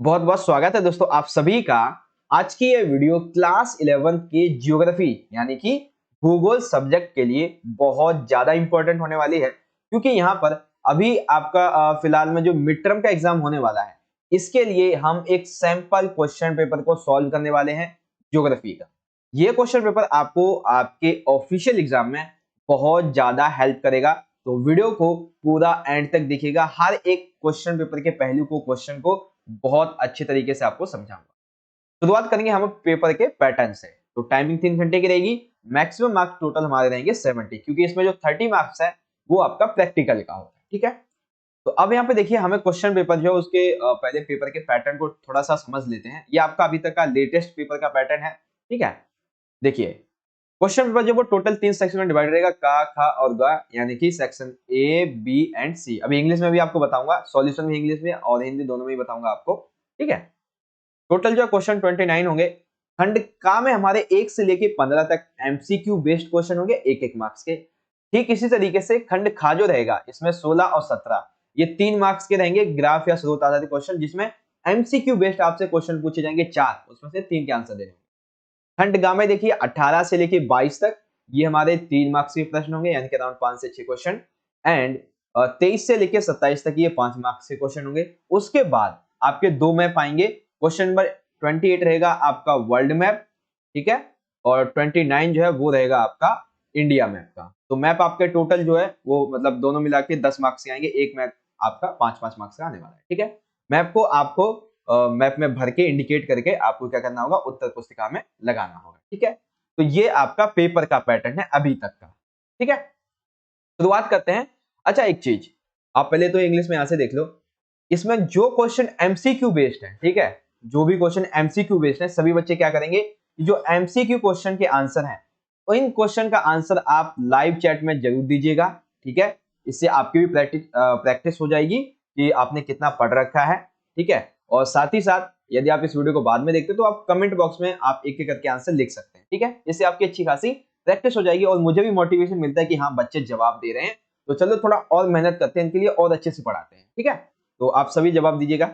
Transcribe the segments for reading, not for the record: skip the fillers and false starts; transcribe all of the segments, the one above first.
बहुत बहुत स्वागत है दोस्तों आप सभी का। आज की ये वीडियो क्लास 11 के जियोग्राफी यानी कि भूगोल सब्जेक्ट के लिए बहुत ज्यादा इंपॉर्टेंट होने वाली है, क्योंकि यहाँ पर अभी आपका फिलहाल में जो मिड टर्म का एग्जाम होने वाला है, इसके लिए हम एक सैंपल क्वेश्चन पेपर को सॉल्व करने वाले हैं जियोग्राफी का। ये क्वेश्चन पेपर आपको आपके ऑफिशियल एग्जाम में बहुत ज्यादा हेल्प करेगा, तो वीडियो को पूरा एंड तक देखिएगा। हर एक क्वेश्चन पेपर के पहलू को, क्वेश्चन को बहुत अच्छे तरीके से आपको समझाऊंगा। शुरुआत करेंगे हम पेपर के पैटर्न से। तो टाइमिंग 3 घंटे की रहेगी। मैक्सिमम मार्क्स टोटल हमारे रहेंगे 70, क्योंकि इसमें जो 30 मार्क्स है वो आपका प्रैक्टिकल का होता है। ठीक है, तो अब यहाँ पे देखिए, हमें क्वेश्चन पेपर जो उसके पहले पेपर के पैटर्न को थोड़ा सा समझ लेते हैं। ये आपका अभी तक का लेटेस्ट पेपर का पैटर्न है। ठीक है, देखिए क्वेश्चन पेपर जो वो टोटल 3 सेक्शन में डिवाइड रहेगा, का, खा और गा, यानी कि सेक्शन ए, बी एंड सी। अभी इंग्लिश में भी आपको बताऊंगा, सॉल्यूशन भी इंग्लिश में और हिंदी दोनों में ही बताऊंगा आपको। ठीक है, टोटल जो क्वेश्चन 29 होंगे। खंड का में हमारे 1 से लेके 15 तक एमसीक्यू बेस्ड क्वेश्चन होंगे, एक एक मार्क्स के। ठीक इसी तरीके से खंड खा जो रहेगा, इसमें 16 और 17 ये 3 मार्क्स के रहेंगे, ग्राफ या स्रोत आधारित क्वेश्चन, जिसमें एमसीक्यू बेस्ड आपसे क्वेश्चन पूछे जाएंगे 4, उसमें से 3 के आंसर देने होंगे। खंड गा में देखिए 18 से लेके 22 तक ये हमारे 3 मार्क्स के प्रश्न होंगे, यानी कि अराउंड 5 से 6 क्वेश्चन। एंड 23 से लेके 27 तक ये 5 मार्क्स के क्वेश्चन होंगे। उसके बाद आपके 2 मैप आएंगे। क्वेश्चन नंबर 28 रहेगा आपका वर्ल्ड मैप, ठीक है, और 29 जो है वो रहेगा आपका इंडिया मैप का। तो मैप आपके टोटल जो है वो मतलब दोनों मिला के 10 मार्क्स के आएंगे, एक मैप आपका 5-5 मार्क्स का आने वाला है। ठीक है, मैप को आपको मैप में भर के इंडिकेट करके आपको क्या करना होगा, उत्तर पुस्तिका में लगाना होगा। ठीक है, तो ये आपका पेपर का पैटर्न है अभी तक का। ठीक है, शुरुआत करते हैं। अच्छा, एक चीज आप पहले तो इंग्लिश में यहां से देख लो। इसमें जो क्वेश्चन एमसीक्यू बेस्ड है, ठीक है, जो भी क्वेश्चन एमसीक्यू बेस्ड है, सभी बच्चे क्या करेंगे, जो एमसीक्यू क्वेश्चन के आंसर हैं, इन क्वेश्चन का आंसर आप लाइव चैट में जरूर दीजिएगा। ठीक है, इससे आपकी भी प्रैक्टिस हो जाएगी कि आपने कितना पढ़ रखा है। ठीक है, और साथ ही साथ यदि आप इस वीडियो को बाद में देखते हो तो आप कमेंट बॉक्स में आप एक एक करके आंसर लिख सकते हैं। ठीक है, इससे आपकी अच्छी खासी प्रैक्टिस हो जाएगी और मुझे भी मोटिवेशन मिलता है कि हाँ बच्चे जवाब दे रहे हैं, तो चलो थोड़ा और मेहनत करते हैं, इनके लिए और अच्छे से पढ़ाते हैं। ठीक है, तो आप सभी जवाब दीजिएगा।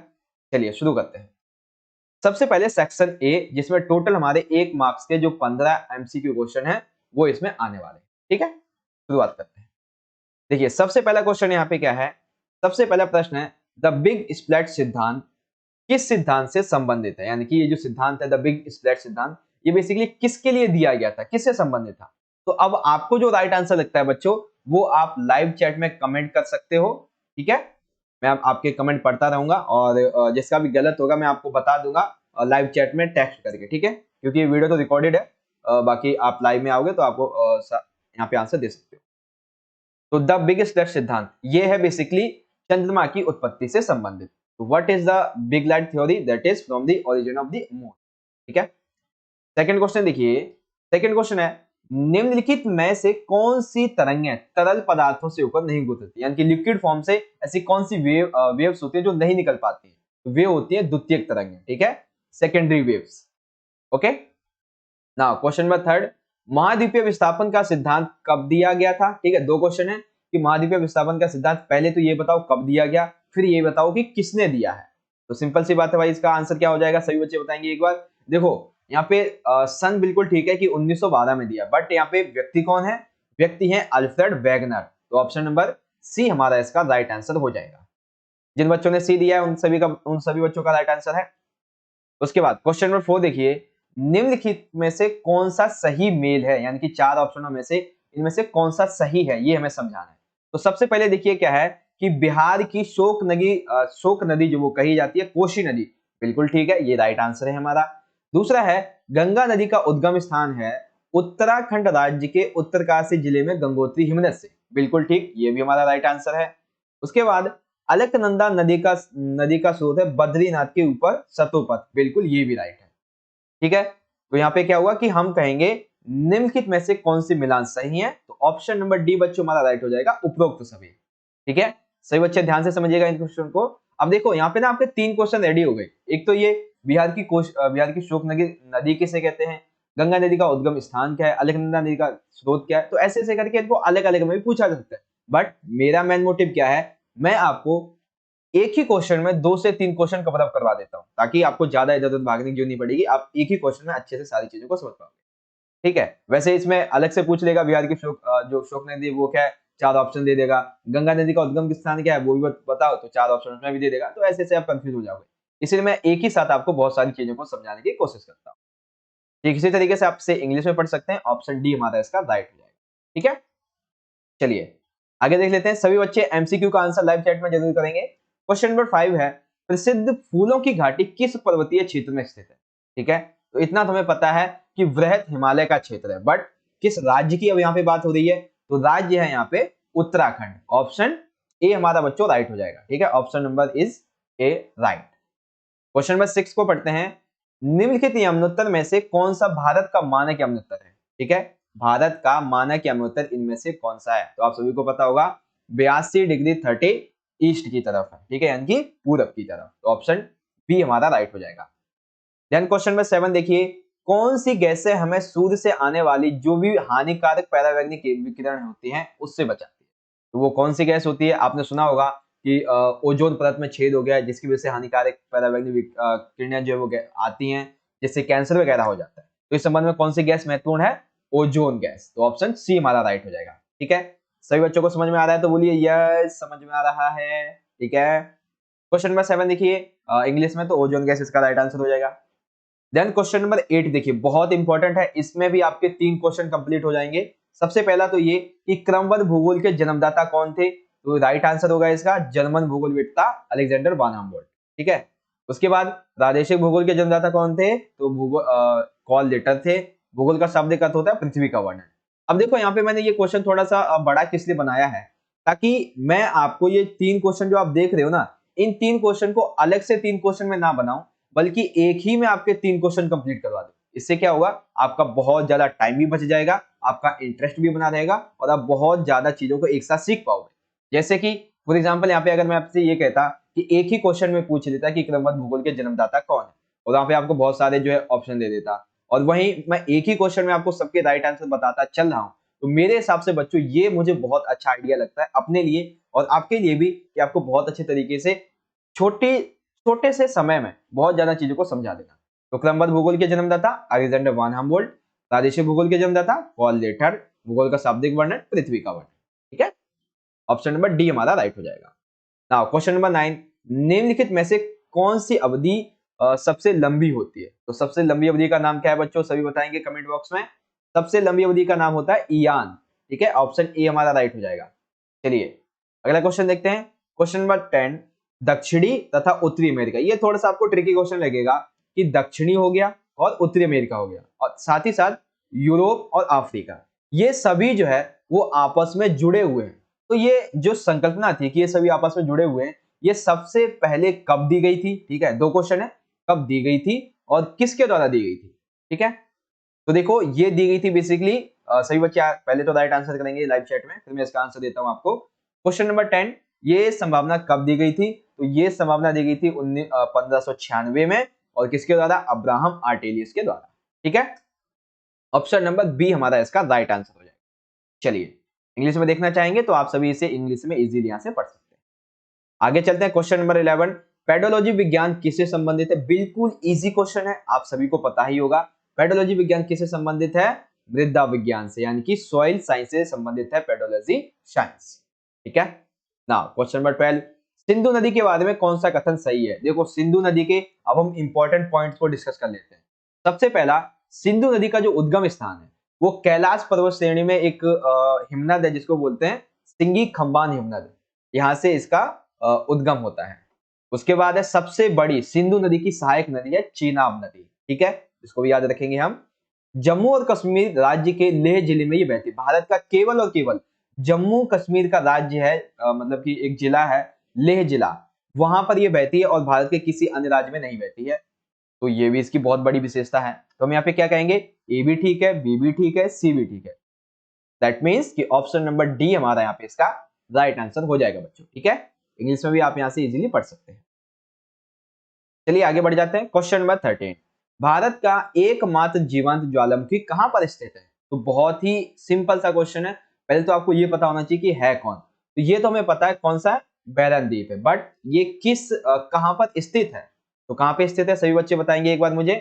चलिए शुरू करते हैं। सबसे पहले सेक्शन ए, जिसमें टोटल हमारे 1 मार्क्स के जो 15 एमसीक्यू क्वेश्चन है वो इसमें आने वाले हैं। ठीक है, शुरुआत करते हैं। देखिए सबसे पहला क्वेश्चन यहाँ पे क्या है, सबसे पहला प्रश्न है द बिग स्प्लैट सिद्धांत किस सिद्धांत से संबंधित है। यानी कि ये जो सिद्धांत है द बिग स्प्लैट सिद्धांत, ये बेसिकली किसके लिए दिया गया था, किससे संबंधित था। तो अब आपको जो राइट आंसर लगता है बच्चों, वो आप लाइव चैट में कमेंट कर सकते हो। ठीक है, मैं आपके कमेंट पढ़ता रहूंगा और जिसका भी गलत होगा मैं आपको बता दूंगा लाइव चैट में टेक्स्ट करके। ठीक है, क्योंकि ये वीडियो तो रिकॉर्डेड है, बाकी आप लाइव में आओगे तो आपको यहाँ पे आंसर दे सकते हो। तो द बिग स्प्लैट सिद्धांत ये है बेसिकली चंद्रमा की उत्पत्ति से संबंधित। तो what is the big light theory, that is from the origin of the moon. ठीक है, सेकंड क्वेश्चन देखिए। सेकंड क्वेश्चन है निम्नलिखित में से कौन सी तरंगें तरल पदार्थों से ऊपर नहीं गुजरती, यानी कि लिक्विड फॉर्म से ऐसी कौन सी वेव्स होती है जो नहीं निकल पाती है। वे होती है द्वितीयक तरंगें। ठीक है, secondary waves. Okay, now question number third, महाद्वीपीय विस्थापन का सिद्धांत कब दिया गया था। ठीक है, दो क्वेश्चन है कि महाद्वीपीय विस्थापन का सिद्धांत पहले तो ये बताओ कब दिया गया, फिर ये बताओ कि किसने दिया है। तो सिंपल सी बात है भाई, इसका आंसर क्या हो जाएगा, सभी बच्चे बताएंगे एक बार। देखो यहाँ पे सन बिल्कुल ठीक है कि 1912 में दिया, बट यहाँ पे व्यक्ति कौन है, व्यक्ति है अल्फ्रेड वैगनर। तो ऑप्शन नंबर सी हमारा इसका राइट आंसर हो जाएगा। जिन बच्चों ने सी दिया है उन सभी बच्चों का राइट आंसर है। उसके बाद क्वेश्चन नंबर 4 देखिए, निम्नलिखित में से कौन सा सही मेल है, यानी कि 4 ऑप्शनों में से इनमें से कौन सा सही है, ये हमें समझाना है। तो सबसे पहले देखिए क्या है कि बिहार की शोक नदी जो वो कही जाती है कोसी नदी, बिल्कुल ठीक है, ये राइट आंसर है हमारा। दूसरा है गंगा नदी का उद्गम स्थान है उत्तराखंड राज्य के उत्तरकाशी जिले में गंगोत्री हिमनद से, बिल्कुल ठीक, ये भी हमारा राइट आंसर है। उसके बाद अलकनंदा नदी का स्रोत है बद्रीनाथ के ऊपर सतोपथ, बिल्कुल ये भी राइट है। ठीक है, तो यहाँ पे क्या हुआ कि हम कहेंगे निम्नलिखित में से कौन सी मिलान सही है, तो ऑप्शन नंबर डी बच्चों हमारा राइट हो जाएगा, उपरोक्त सभी। ठीक है, सही बच्चे ध्यान से समझिएगा इन क्वेश्चन को। अब देखो यहाँ पे ना आपके 3 क्वेश्चन रेडी हो गए। एक तो ये बिहार की शोक नदी किसे कहते हैं, गंगा नदी का उद्गम स्थान क्या है, अलकनंदा नदी का स्रोत क्या है। तो ऐसे ऐसे करके इनको अलग अलग में भी पूछा जा सकता है, बट मेरा मेन मोटिव क्या है, मैं आपको एक ही क्वेश्चन में 2 से 3 क्वेश्चन कवर अप करवा देता हूँ, ताकि आपको ज्यादा इधर उधर भागने की जरूरत नहीं पड़ेगी, आप एक ही क्वेश्चन में अच्छे से सारी चीजों को समझ पाओगे। ठीक है, वैसे इसमें अलग से पूछ लेगा बिहार की जो शोक नदी वो क्या है, 4 ऑप्शन दे देगा। गंगा नदी का उद्गम स्थान क्या है वो भी बताओ, तो 4 ऑप्शन उसमें भी दे देगा। तो ऐसे ऐसे आप कंफ्यूज हो जाओगे, इसलिए मैं एक ही साथ आपको बहुत सारी चीजों को समझाने की कोशिश करता हूँ। ठीक इसी तरीके से आपसे इंग्लिश में पढ़ सकते हैं, ऑप्शन डी हमारा इसका राइट हो जाएगा। ठीक है, चलिए आगे देख लेते हैं। सभी बच्चे एमसीक्यू का आंसर लाइव चैट में जरूर करेंगे। क्वेश्चन नंबर 5 है, प्रसिद्ध फूलों की घाटी किस पर्वतीय क्षेत्र में स्थित है? ठीक है, तो इतना तुम्हें पता है कि वृहत हिमालय का क्षेत्र है, बट किस राज्य की अब यहाँ पे बात हो रही है? तो राज्य है यहाँ पे उत्तराखंड। ऑप्शन ए हमारा बच्चों राइट हो जाएगा। ठीक है, option number is a right. Question number 6 को पढ़ते हैं। निम्नलिखित यमुनोत्तर में से कौन सा भारत का मानक यमुनोत्तर है? ठीक है, भारत का मानक यमुनोत्तर इनमें से कौन सा है? तो आप सभी को पता होगा 82°30 ईस्ट की तरफ है। ठीक है, यानी कि पूरब की तरफ। तो ऑप्शन बी हमारा राइट हो जाएगा। देन क्वेश्चन नंबर 7 देखिए, कौन सी गैसें हमें सूर्य से आने वाली जो भी हानिकारक पराबैंगनी विकिरण होती हैं उससे बचाती है? तो वो कौन सी गैस होती है? आपने सुना होगा कि ओजोन परत में छेद हो गया है, जिसकी वजह से हानिकारक पराबैंगनी किरणें जो है वो आती हैं, जिससे कैंसर वगैरह हो जाता है। तो इस संबंध में कौन सी गैस महत्वपूर्ण है? Ozone gas. तो ऑप्शन सी हमारा राइट हो जाएगा। ठीक है, सभी बच्चों को समझ में आ रहा है तो बोलिए यस समझ में आ रहा है। ठीक है, क्वेश्चन नंबर 7 देखिए इंग्लिश में, तो ओजोन गैस इसका राइट आंसर हो जाएगा। देन क्वेश्चन नंबर 8 देखिए, बहुत इंपॉर्टेंट है, इसमें भी आपके 3 क्वेश्चन कंप्लीट हो जाएंगे। सबसे पहला तो ये कि क्रमबद्ध भूगोल के जन्मदाता कौन थे? तो राइट आंसर होगा इसका जर्मन भूगोलवेत्ता अलेक्जेंडर वान हम्बोल्ट। ठीक है, उसके बाद प्रादेशिक भूगोल के जन्मदाता कौन थे? तो भूगोल कॉल लेटर थे। भूगोल का शाब्दिक अर्थ होता है पृथ्वी का वर्णन। अब देखो यहाँ पे मैंने ये क्वेश्चन थोड़ा सा बड़ा किस लिए बनाया है, ताकि मैं आपको ये 3 क्वेश्चन जो आप देख रहे हो ना, इन 3 क्वेश्चन को अलग से 3 क्वेश्चन में ना बनाऊं, बल्कि एक ही में आपके 3 क्वेश्चन कंप्लीट करवा दूं। इससे क्या होगा, आपका बहुत ज्यादा टाइम भी बच जाएगा, आपका इंटरेस्ट भी बना रहेगा, और आप बहुत ज्यादा चीजों को एक साथ सीख पाओगे। जैसे कि फॉर एग्जांपल यहाँ पे अगर मैं आपसे ये कहता कि एक ही क्वेश्चन में पूछ लेता कि क्रमबद्ध भूगोल के जन्मदाता कौन है, और वहां पे आपको बहुत सारे जो है ऑप्शन दे देता, और वहीं मैं एक ही क्वेश्चन में आपको सबके राइट आंसर बताता चल रहा हूं, तो मेरे हिसाब से बच्चों ये मुझे बहुत अच्छा आइडिया लगता है अपने लिए और आपके लिए भी, कि आपको बहुत अच्छे तरीके से छोटे से समय में बहुत ज्यादा चीजों को समझा देना। तो क्रमबद्ध भूगोल के जन्मदाता अलेक्जेंडर वान हम्बोल्ट, प्रादेशिक भूगोल के जन्मदाता कॉल लेटर, भूगोल का शाब्दिक वर्णन पृथ्वी का वर्णन। ठीक है, ऑप्शन नंबर डी हमारा राइट हो जाएगा। नाउ क्वेश्चन नंबर 9, निम्नलिखित में से कौन सी अवधि सबसे लंबी होती है? तो सबसे लंबी अवधि का नाम क्या है बच्चों? सभी बताएंगे कमेंट बॉक्स में। सबसे लंबी अवधि का नाम होता है ईयान। ठीक है, ऑप्शन ए हमारा राइट हो जाएगा। चलिए अगला क्वेश्चन देखते हैं। क्वेश्चन नंबर 10, दक्षिणी तथा उत्तरी अमेरिका। ये थोड़ा सा आपको ट्रिकी क्वेश्चन लगेगा कि दक्षिणी हो गया और उत्तरी अमेरिका हो गया, और साथ ही साथ यूरोप और अफ्रीका, ये सभी जो है वो आपस में जुड़े हुए हैं। तो ये जो संकल्पना थी कि ये सभी आपस में जुड़े हुए हैं, ये सबसे पहले कब दी गई थी? ठीक है, 2 क्वेश्चन है, कब दी गई थी और किसके द्वारा दी गई थी? ठीक है, तो देखो ये दी गई थी बेसिकली, सभी बच्चे पहले तो राइट आंसर करेंगे लाइव चैट में, फिर मैं इसका आंसर देता हूं आपको। क्वेश्चन नंबर 10, ये संभावना कब दी गई थी? तो ये संभावना दी गई थी 1596 में, और किसके द्वारा? अब्राहम आर्टेलियस के द्वारा। ठीक है, ऑप्शन नंबर बी हमारा इसका राइट आंसर हो जाएगा। चलिए इंग्लिश में देखना चाहेंगे तो आप सभी इसे इंग्लिश में इजीली यहां से पढ़ सकते हैं। आगे चलते हैं क्वेश्चन नंबर 11, पेडोलॉजी विज्ञान किससे संबंधित है? बिल्कुल इजी क्वेश्चन है, आप सभी को पता ही होगा। पेडोलॉजी विज्ञान किससे संबंधित है? मृदा विज्ञान से, यानी कि सॉइल साइंस से संबंधित है पेडोलॉजी साइंस। ठीक है, नाउ क्वेश्चन नंबर 12, सिंधु नदी के बारे में कौन सा कथन सही है? देखो सिंधु नदी के अब हम इंपॉर्टेंट पॉइंट्स को डिस्कस कर लेते हैं। सबसे पहला, सिंधु नदी का जो उद्गम स्थान है वो कैलाश पर्वत श्रेणी में एक हिमनद है, जिसको बोलते हैं सिंगी खंबान हिमनद, यहां से इसका उद्गम होता है। उसके बाद है सबसे बड़ी सिंधु नदी की सहायक नदी है चेनाब नदी। ठीक है, इसको भी याद रखेंगे हम। जम्मू और कश्मीर राज्य के लेह जिले में ये बहती है। भारत का केवल और केवल जम्मू कश्मीर का राज्य है, मतलब कि एक जिला है लेह जिला, वहां पर ये बहती है, और भारत के किसी अन्य राज्य में नहीं बहती है। तो ये भी इसकी बहुत बड़ी विशेषता है। तो हम यहाँ पे क्या कहेंगे? ए भी ठीक है, बी भी ठीक है, सी भी ठीक है। दैट मीन्स कि ऑप्शन नंबर डी हमारा यहाँ पे इसका राइट आंसर हो जाएगा बच्चों। ठीक है, इंग्लिश में भी आप यहाँ से इजीली पढ़ सकते हैं। चलिए आगे बढ़ जाते हैं। क्वेश्चन नंबर 13, भारत का एकमात्र जीवंत ज्वालामुखी कहां पर स्थित है? तो बहुत ही सिंपल सा क्वेश्चन है। पहले तो आपको ये पता होना चाहिए कि है कौन। तो ये तो हमें पता है कौन सा है, बैरन द्वीप है, बट ये किस कहां पर स्थित है? तो कहां पे स्थित है सभी बच्चे बताएंगे एक बार मुझे।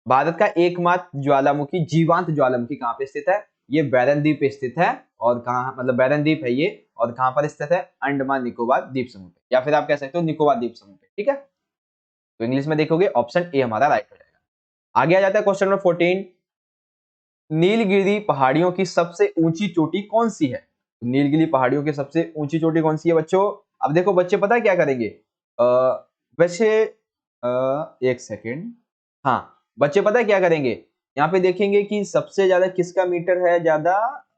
भारत का एकमात्र ज्वालामुखी, जीवांत ज्वालामुखी कहां पे स्थित है? ये बैरन द्वीप पे स्थित है। और कहां, मतलब बैरन द्वीप है ये, और कहां पर स्थित है? अंडमान निकोबार द्वीप समूह पे, या फिर आप कह सकते हो निकोबार द्वीप समूह पे, ठीक है। तो इंग्लिश में देखोगे ऑप्शन ए हमारा राइट हो जाएगा। आगे आ जाता है क्वेश्चन नंबर 14। नीलगिरी पहाड़ियों की सबसे ऊंची चोटी कौन सी है? नीलगिरी पहाड़ियों की सबसे ऊंची चोटी कौन सी है बच्चों? अब देखो बच्चे पता है क्या करेंगे, वैसे एक सेकेंड, हाँ बच्चे पता है क्या करेंगे, यहाँ पे देखेंगे कि सबसे ज्यादा किसका मीटर है ज्यादा।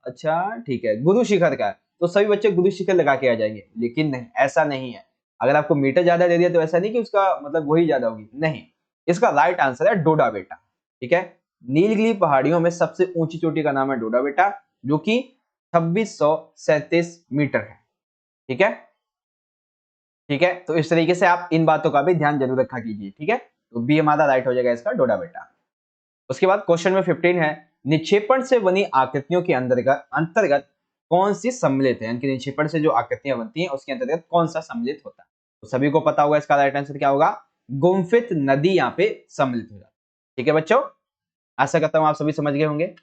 अच्छा ठीक है, गुरु शिखर का है, तो सभी बच्चे गुरु शिखर लगा के आ जाएंगे, लेकिन नहीं, ऐसा नहीं है। अगर आपको मीटर ज्यादा दे दिया तो ऐसा नहीं कि उसका मतलब वही ज्यादा होगी, नहीं। इसका राइट आंसर है डोडा बेटा, ठीक है। नीलगिरी पहाड़ियों में सबसे ऊंची चोटी का नाम है डोडा बेटा, जो कि 2637 मीटर है, ठीक है। ठीक है, तो इस तरीके से आप इन बातों का भी ध्यान जरूर रखा कीजिए, ठीक है। तो बी हमारा राइट हो जाएगा इसका, डोडा बेटा। उसके बाद क्वेश्चन में 15 है, निक्षेपण से बनी आकृतियों के अंतर्गत अंतर्गत कौन सी सम्मिलित है, यानी कि निक्षेपण से जो आकृतियां बनती हैं उसके अंतर्गत कौन सा सम्मिलित होता है? तो सभी को पता होगा इसका राइट आंसर क्या होगा, गुम्फित नदी यहाँ पे सम्मिलित हो जाती है, ठीक है बच्चों। आशा करता हूं आप सभी समझ गए होंगे।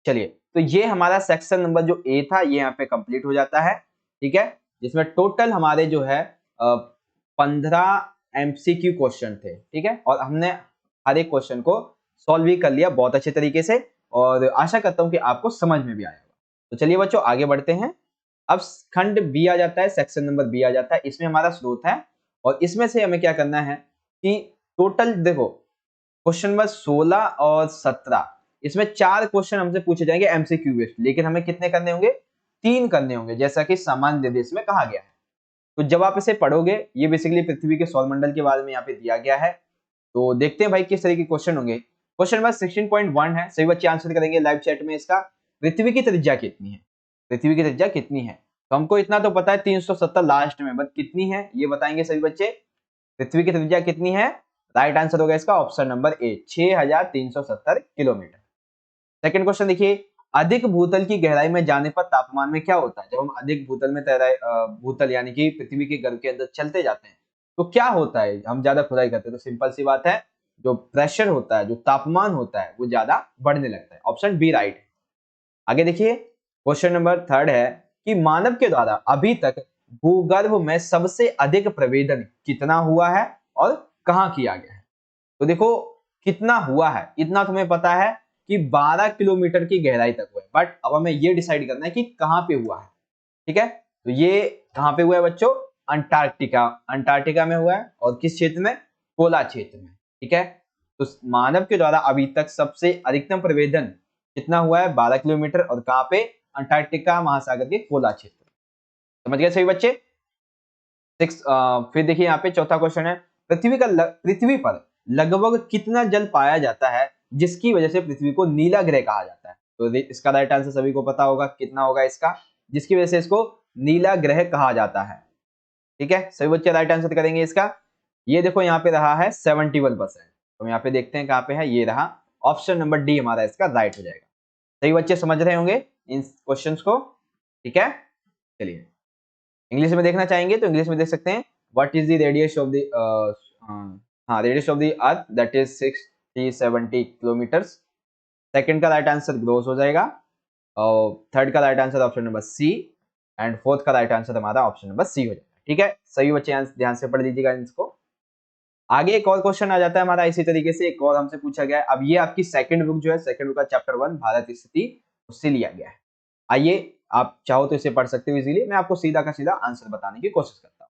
चलिए, तो ये हमारा सेक्शन नंबर जो ए था ये यहाँ पे कंप्लीट हो जाता है, ठीक है। जिसमें टोटल हमारे जो है 15 एमसीक्यू क्वेश्चन थे, ठीक है। और हमने हर एक क्वेश्चन को सॉल्व भी कर लिया बहुत अच्छे तरीके से, और आशा करता हूं कि आपको समझ में भी आया होगा। तो चलिए बच्चों आगे बढ़ते हैं। अब खंड बी आ जाता है, सेक्शन नंबर बी आ जाता है, इसमें हमारा स्रोत है, और इसमें से हमें क्या करना है कि टोटल देखो क्वेश्चन नंबर 16 और 17, इसमें 4 क्वेश्चन हमसे पूछे जाएंगे एमसीक्यू बेस्ड, लेकिन हमें कितने करने होंगे? 3 करने होंगे, जैसा कि सामान्य निर्देश में कहा गया है। तो जब आप इसे पढ़ोगे, ये बेसिकली पृथ्वी के सौरमंडल के बारे में यहाँ पे दिया गया है। तो देखते हैं भाई किस तरह के क्वेश्चन होंगे। क्वेश्चन नंबर 16.1 है, सभी बच्चे आंसर करेंगे लाइव चैट में इसका। पृथ्वी की त्रिज्या कितनी है? पृथ्वी की त्रिज्या कितनी है? तो हमको इतना तो पता है 370 लास्ट में, बट कितनी है ये बताएंगे सभी बच्चे। पृथ्वी की त्रिज्या कितनी है? राइट आंसर होगा इसका option number A, 6370 kilometre. Second question देखिए, अधिक भूतल की गहराई में जाने पर तापमान में क्या होता है? जब हम अधिक भूतल में भूतल यानी कि पृथ्वी के गर्भ के अंदर चलते जाते हैं तो क्या होता है? हम ज्यादा खुदाई करते हैं तो सिंपल सी बात है, जो प्रेशर होता है, जो तापमान होता है, वो ज्यादा बढ़ने लगता है। ऑप्शन बी राइट है। आगे देखिए, क्वेश्चन नंबर 3 है कि मानव के द्वारा अभी तक भूगर्भ में सबसे अधिक प्रवेदन कितना हुआ है और कहां किया गया है? तो देखो कितना हुआ है, इतना तुम्हें पता है कि 12 किलोमीटर की गहराई तक हुआ है, बट अब हमें ये डिसाइड करना है कि कहां पे हुआ है, ठीक है। तो ये कहां पे हुआ है बच्चों? अंटार्कटिका, अंटार्कटिका में हुआ है, और किस क्षेत्र में? पोला क्षेत्र में, ठीक है। तो मानव के द्वारा अभी तक सबसे अधिकतम प्रवेदन कितना हुआ है? 12 किलोमीटर, और कहां पे? अंटार्कटिका महासागर के पोला क्षेत्र। समझ गए सभी बच्चे? फिर देखिए यहाँ पे चौथा क्वेश्चन है, पृथ्वी पर लगभग कितना जल पाया जाता है जिसकी वजह से पृथ्वी को नीला ग्रह कहा जाता है? तो इसका राइट आंसर सभी को पता होगा, कितना होगा इसका, जिसकी वजह से इसको नीला ग्रह कहा जाता है, ठीक है। सभी बच्चे राइट आंसर करेंगे इसका। ये देखो यहाँ पे रहा है 71%। तो यहाँ पे देखते हैं कहाँ पे है, ये रहा ऑप्शन नंबर डी हमारा इसका राइट हो जाएगा। सही बच्चे समझ रहे होंगे इन क्वेश्चंस को, ठीक है। चलिए इंग्लिश में देखना चाहेंगे तो इंग्लिश में देख सकते हैं, what is the radius of the हाँ radius of the earth, that is 60-70 kilometres. Second का राइट आंसर ग्रोस हो जाएगा, और थर्ड का right answer option number c, and fourth का राइट आंसर हमारा ऑप्शन नंबर सी हो जाएगा, ठीक है। सभी बच्चे ध्यान से पढ़ लीजिएगा इसको। आगे एक और क्वेश्चन आ जाता है हमारा इसी तरीके से, एक और हमसे पूछा गया है। अब ये आपकी सेकंड बुक जो है, सेकंड बुक का चैप्टर 1 भारत स्थिति, उससे लिया गया है। आइए आप चाहो तो इसे पढ़ सकते हो इजीली, मैं आपको सीधा का सीधा आंसर बताने की कोशिश करता हूँ।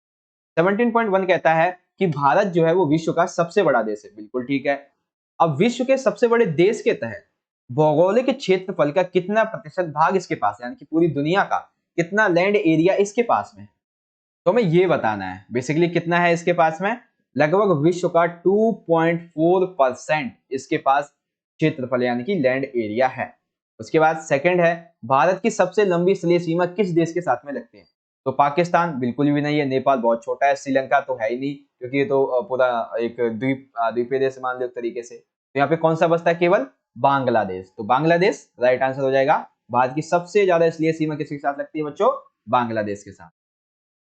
17.1 कहता है कि भारत जो है वो विश्व का सबसे बड़ा देश है, बिल्कुल ठीक है। अब विश्व के सबसे बड़े देश के तहत भौगोलिक क्षेत्रफल का कितना प्रतिशत भाग इसके पास है, यानी कि पूरी दुनिया का कितना लैंड एरिया इसके पास में है, तो हमें ये बताना है बेसिकली कितना है इसके पास में। लगभग विश्व का 2.4% इसके पास क्षेत्रफल यानी कि लैंड एरिया है। उसके बाद सेकंड है, भारत की सबसे लंबी स्थलीय सीमा किस देश के साथ में लगती है? तो पाकिस्तान बिल्कुल भी नहीं है, नेपाल बहुत छोटा है, श्रीलंका तो है ही नहीं क्योंकि ये तो पूरा एक द्वीपीय देश मान लो एक तरीके से। तो यहाँ पे कौन सा बचता है? केवल बांग्लादेश। तो बांग्लादेश राइट आंसर हो जाएगा। भारत की सबसे ज्यादा स्थलीय सीमा किसके साथ लगती है बच्चों? बांग्लादेश के साथ।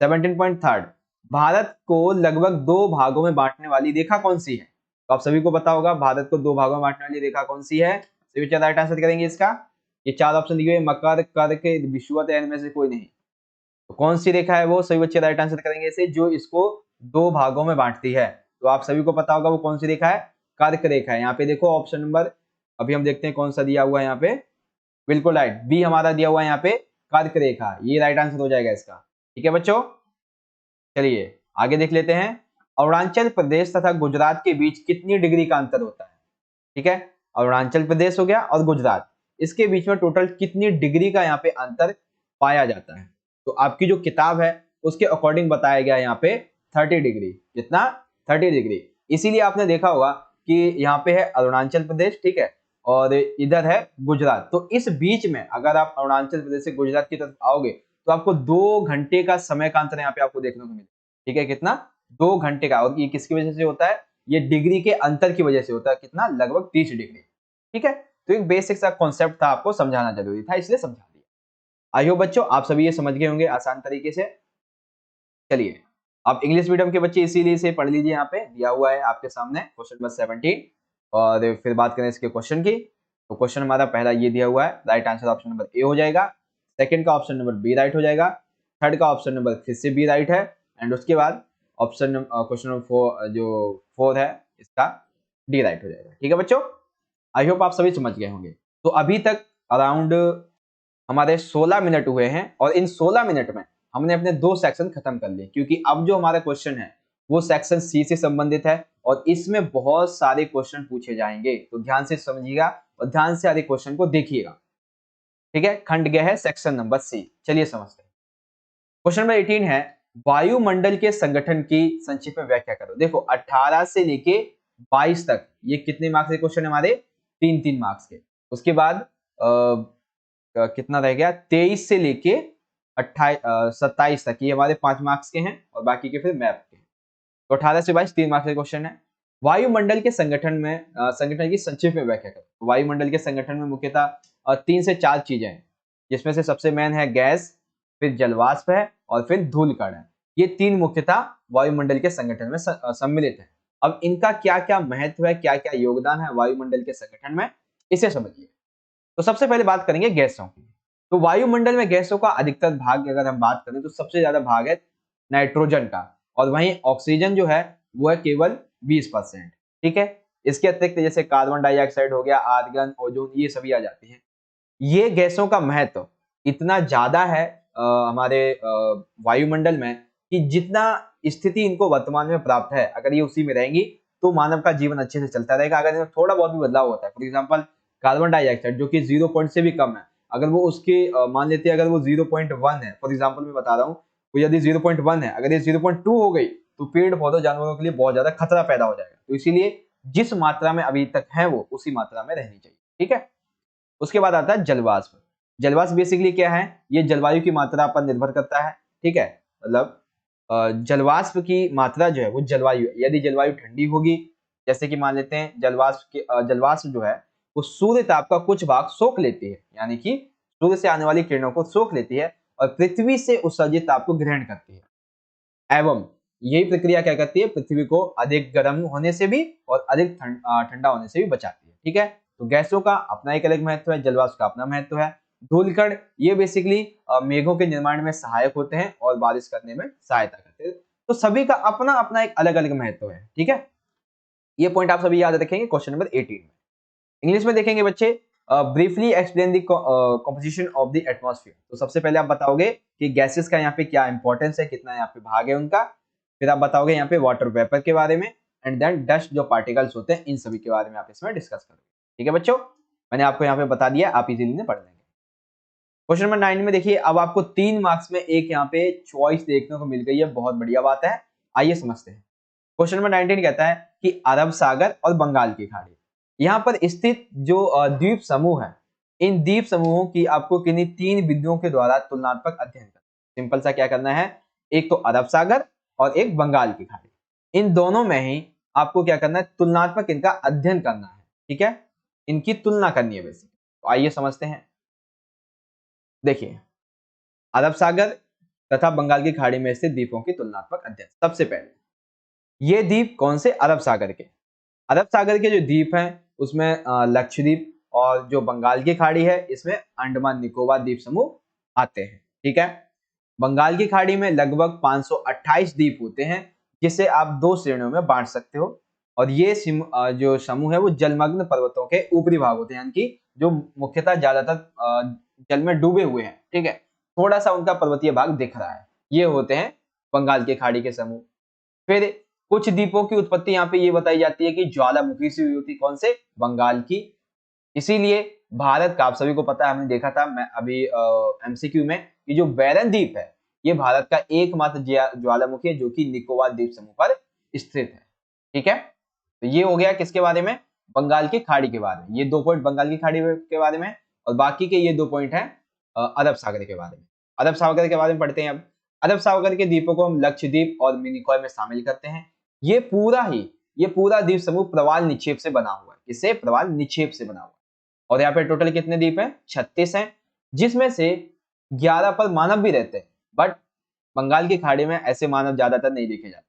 17.3 भारत को लगभग 2 भागों में बांटने वाली रेखा कौन सी है? तो आप सभी को पता होगा भारत को 2 भागों में बांटने वाली रेखा कौन सी है। सभी बच्चे राइट आंसर करेंगे इसका। ये 4 ऑप्शन दिए हुए मकर, कर्क, विषुवत, इनमें से कोई नहीं। तो कौन सी रेखा है वो? सभी बच्चे राइट आंसर करेंगे इसे, जो इसको 2 भागों में बांटती है। तो आप सभी को पता होगा वो कौन सी रेखा है? कर्क रेखा है। यहाँ पे देखो ऑप्शन नंबर, अभी हम देखते हैं कौन सा दिया हुआ है यहाँ पे। बिल्कुल राइट, बी हमारा दिया हुआ है यहाँ पे, कर्क रेखा। ये राइट आंसर हो जाएगा इसका। ठीक है बच्चों, चलिए आगे देख लेते हैं। अरुणाचल प्रदेश तथा गुजरात के बीच कितनी डिग्री का अंतर होता है? ठीक है, अरुणाचल प्रदेश हो गया और गुजरात, इसके बीच में टोटल कितनी डिग्री का यहाँ पे अंतर पाया जाता है? तो आपकी जो किताब है उसके अकॉर्डिंग बताया गया यहाँ पे 30 डिग्री। कितना? 30 डिग्री। इसीलिए आपने देखा होगा कि यहाँ पे है अरुणाचल प्रदेश, ठीक है, और इधर है गुजरात। तो इस बीच में अगर आप अरुणाचल प्रदेश से गुजरात की तरफ आओगे तो आपको 2 घंटे का समय का अंतर यहाँ पे आपको देखने को मिलेगा। ठीक है, कितना? 2 घंटे का। और ये किसकी वजह से होता है? ये डिग्री के अंतर की वजह से होता है। कितना? लगभग 30 डिग्री। ठीक है, तो एक बेसिक सा कॉन्सेप्ट था, आपको समझाना जरूरी था, इसलिए समझा दिया। आई होप बच्चों आप सभी ये समझ गए होंगे आसान तरीके से। चलिए, आप इंग्लिश मीडियम के बच्चे इसीलिए इसे पढ़ लीजिए, यहाँ पे दिया हुआ है आपके सामने क्वेश्चन नंबर 17। और फिर बात करें इसके क्वेश्चन की, तो क्वेश्चन हमारा पहला ये दिया हुआ है, right answer option number A हो जाएगा। सेकंड का ऑप्शन नंबर बी राइट हो जाएगा। थर्ड का ऑप्शन नंबर फिर से बी राइट है। एंड उसके बाद ऑप्शन क्वेश्चन नंबर 4 जो 4 है इसका डी राइट हो जाएगा। ठीक है बच्चों, आई होप आप सभी समझ गए होंगे। तो अभी तक अराउंड हमारे 16 मिनट हुए हैं और इन 16 मिनट में हमने अपने 2 सेक्शन खत्म कर लिए, क्योंकि अब जो हमारा क्वेश्चन है वो सेक्शन सी से संबंधित है और इसमें बहुत सारे क्वेश्चन पूछे जाएंगे। तो ध्यान से समझिएगा और ध्यान से सारे क्वेश्चन को देखिएगा। ठीक है, खंड गया है सेक्शन नंबर सी। चलिए समझते हैं। क्वेश्चन नंबर 18 है, वायुमंडल के संगठन की संक्षिप्त में व्याख्या करो। देखो 18 से लेके 22 तक ये कितने मार्क्स के क्वेश्चन है हमारे? 3-3 मार्क्स के। उसके बाद कितना रह गया? 23 से लेके 27 तक ये हमारे 5 मार्क्स के हैं और बाकी के फिर मैप के। तो 18 से 22 3 मार्क्स के क्वेश्चन है। वायुमंडल के संगठन में संगठन की संक्षिप्त में व्याख्या करो। वायुमंडल के संगठन में मुख्यतः 3 से 4 चीजें हैं, जिसमें से सबसे मेन है गैस, फिर जलवाष्प है और फिर धूलकण है। ये 3 मुख्यतः वायुमंडल के संगठन में सम्मिलित है। अब इनका क्या क्या महत्व है, क्या क्या योगदान है वायुमंडल के संगठन में, इसे समझिए। तो सबसे पहले बात करेंगे गैसों की। तो वायुमंडल में गैसों का अधिकतर भाग अगर हम बात करें तो सबसे ज्यादा भाग है नाइट्रोजन का, और वहीं ऑक्सीजन जो है वो है केवल 20%। ठीक है, इसके अतिरिक्त जैसे कार्बन डाइऑक्साइड हो गया, आर्गन, ओजोन, ये सभी आ जाते हैं। ये गैसों का महत्व इतना ज्यादा है हमारे वायुमंडल में कि जितना स्थिति इनको वर्तमान में प्राप्त है, अगर ये उसी में रहेंगी तो मानव का जीवन अच्छे से चलता रहेगा। अगर इनमें थोड़ा बहुत भी बदलाव होता है, फॉर एग्जाम्पल कार्बन डाइऑक्साइड जो कि 0 पॉइंट से भी कम है, अगर वो उसके मान लेते हैं अगर वो 0.1 है, फॉर एग्जाम्पल मैं बता रहा हूँ, तो यदि 0.1 है, अगर ये 0.2 हो गई तो पेड़ पौधों जानवरों के लिए बहुत ज्यादा खतरा पैदा हो जाएगा। तो इसीलिए जिस मात्रा में अभी तक है वो उसी मात्रा में रहनी चाहिए। ठीक है, उसके बाद आता है जलवाष्प। जलवाष्प बेसिकली क्या है? ये जलवायु की मात्रा पर निर्भर करता है। ठीक है, मतलब जलवाष्प की मात्रा जो है वो जलवायु, यदि जलवायु ठंडी होगी, जैसे कि मान लेते हैं जलवाष्प जो है वो सूर्य ताप का कुछ भाग सोख लेती है, यानी कि सूर्य से आने वाली किरणों को सोख लेती है और पृथ्वी से उत्सर्जित ताप को ग्रहण करती है। एवं यही प्रक्रिया क्या करती है? पृथ्वी को अधिक गर्म होने से भी और अधिक ठंडा होने से भी बचाती है। ठीक है, तो गैसों का अपना एक अलग महत्व है, जलवाष्प का अपना महत्व है। धूलकण ये बेसिकली मेघों के निर्माण में सहायक होते हैं और बारिश करने में सहायता करते हैं। तो सभी का अपना अपना एक अलग अलग महत्व है। ठीक है, ये पॉइंट आप सभी याद रखेंगे क्वेश्चन नंबर 18 में। इंग्लिश में देखेंगे बच्चे, briefly explain the composition of the atmosphere. तो सबसे पहले आप बताओगे कि गैसेस का यहाँ पे क्या इंपॉर्टेंस है, कितना यहाँ पे भाग है उनका। फिर आप बताओगे यहाँ पे वाटर वेपर के बारे में, एंड देन डस्ट जो पार्टिकल्स होते हैं इन सभी के बारे में आप इसमें डिस्कस करोगे। ठीक है बच्चों, मैंने आपको यहाँ पे बता दिया, आप इजीली पढ़ लेंगे। क्वेश्चन नंबर 9 में देखिए, अब आपको 3 मार्क्स में एक यहाँ पे चॉइस देखने को मिल गई है, बहुत बढ़िया बात है। आइए समझते हैं। क्वेश्चन नंबर 19 कहता है कि अरब सागर और बंगाल की खाड़ी, यहाँ पर स्थित जो द्वीप समूह है, इन द्वीप समूहों की आपको किन्हीं 3 बिंदुओं के द्वारा तुलनात्मक अध्ययन करना। सिंपल सा क्या करना है, एक तो अरब सागर और एक बंगाल की खाड़ी, इन दोनों में ही आपको क्या करना है? तुलनात्मक इनका अध्ययन करना है। ठीक है, इनकी तुलना करनी है बेसिक। तो आइए समझते हैं। देखिए, अरब सागर तथा बंगाल की खाड़ी में स्थित द्वीपों की तुलनात्मक अध्ययन। सबसे पहले ये द्वीप कौन से? अरब सागर के। अरब सागर के जो द्वीप हैं उसमें लक्षद्वीप और जो बंगाल की खाड़ी है इसमें अंडमान निकोबार द्वीप समूह आते हैं। ठीक है, बंगाल की खाड़ी में लगभग 528 द्वीप होते हैं जिसे आप दो श्रेणियों में बांट सकते हो। और ये जो समूह है वो जलमग्न पर्वतों के ऊपरी भाग होते हैं, यानी कि जो मुख्यतः ज्यादातर जल में डूबे हुए हैं। ठीक है, थोड़ा सा उनका पर्वतीय भाग दिख रहा है, ये होते हैं बंगाल की खाड़ी के समूह। फिर कुछ द्वीपों की उत्पत्ति यहाँ पे ये बताई जाती है कि ज्वालामुखी से हुई होती, कौन से? बंगाल की। इसीलिए भारत का, आप सभी को पता है, हमने देखा था मैं अभी एमसीक्यू में, कि जो बैरन द्वीप है ये भारत का एकमात्र ज्वालामुखी है जो कि निकोबार द्वीप समूह पर स्थित है। ठीक है, तो ये हो गया किसके बारे में? बंगाल की खाड़ी के बारे में। ये 2 पॉइंट बंगाल की खाड़ी के बारे में, और बाकी के ये 2 पॉइंट हैं अरब सागर के बारे में। अरब सागर के बारे में पढ़ते हैं अब। अरब सागर के द्वीपों को हम लक्षद्वीप और मिनिकॉय में शामिल करते हैं। ये पूरा द्वीप समूह प्रवाल निक्षेप से बना हुआ है। किससे? प्रवाल निक्षेप से बना हुआ है। और यहाँ पे टोटल कितने द्वीप हैं? 36 हैं, जिसमें से 11 पर मानव भी रहते हैं, बट बंगाल की खाड़ी में ऐसे मानव ज्यादातर नहीं देखे जाते।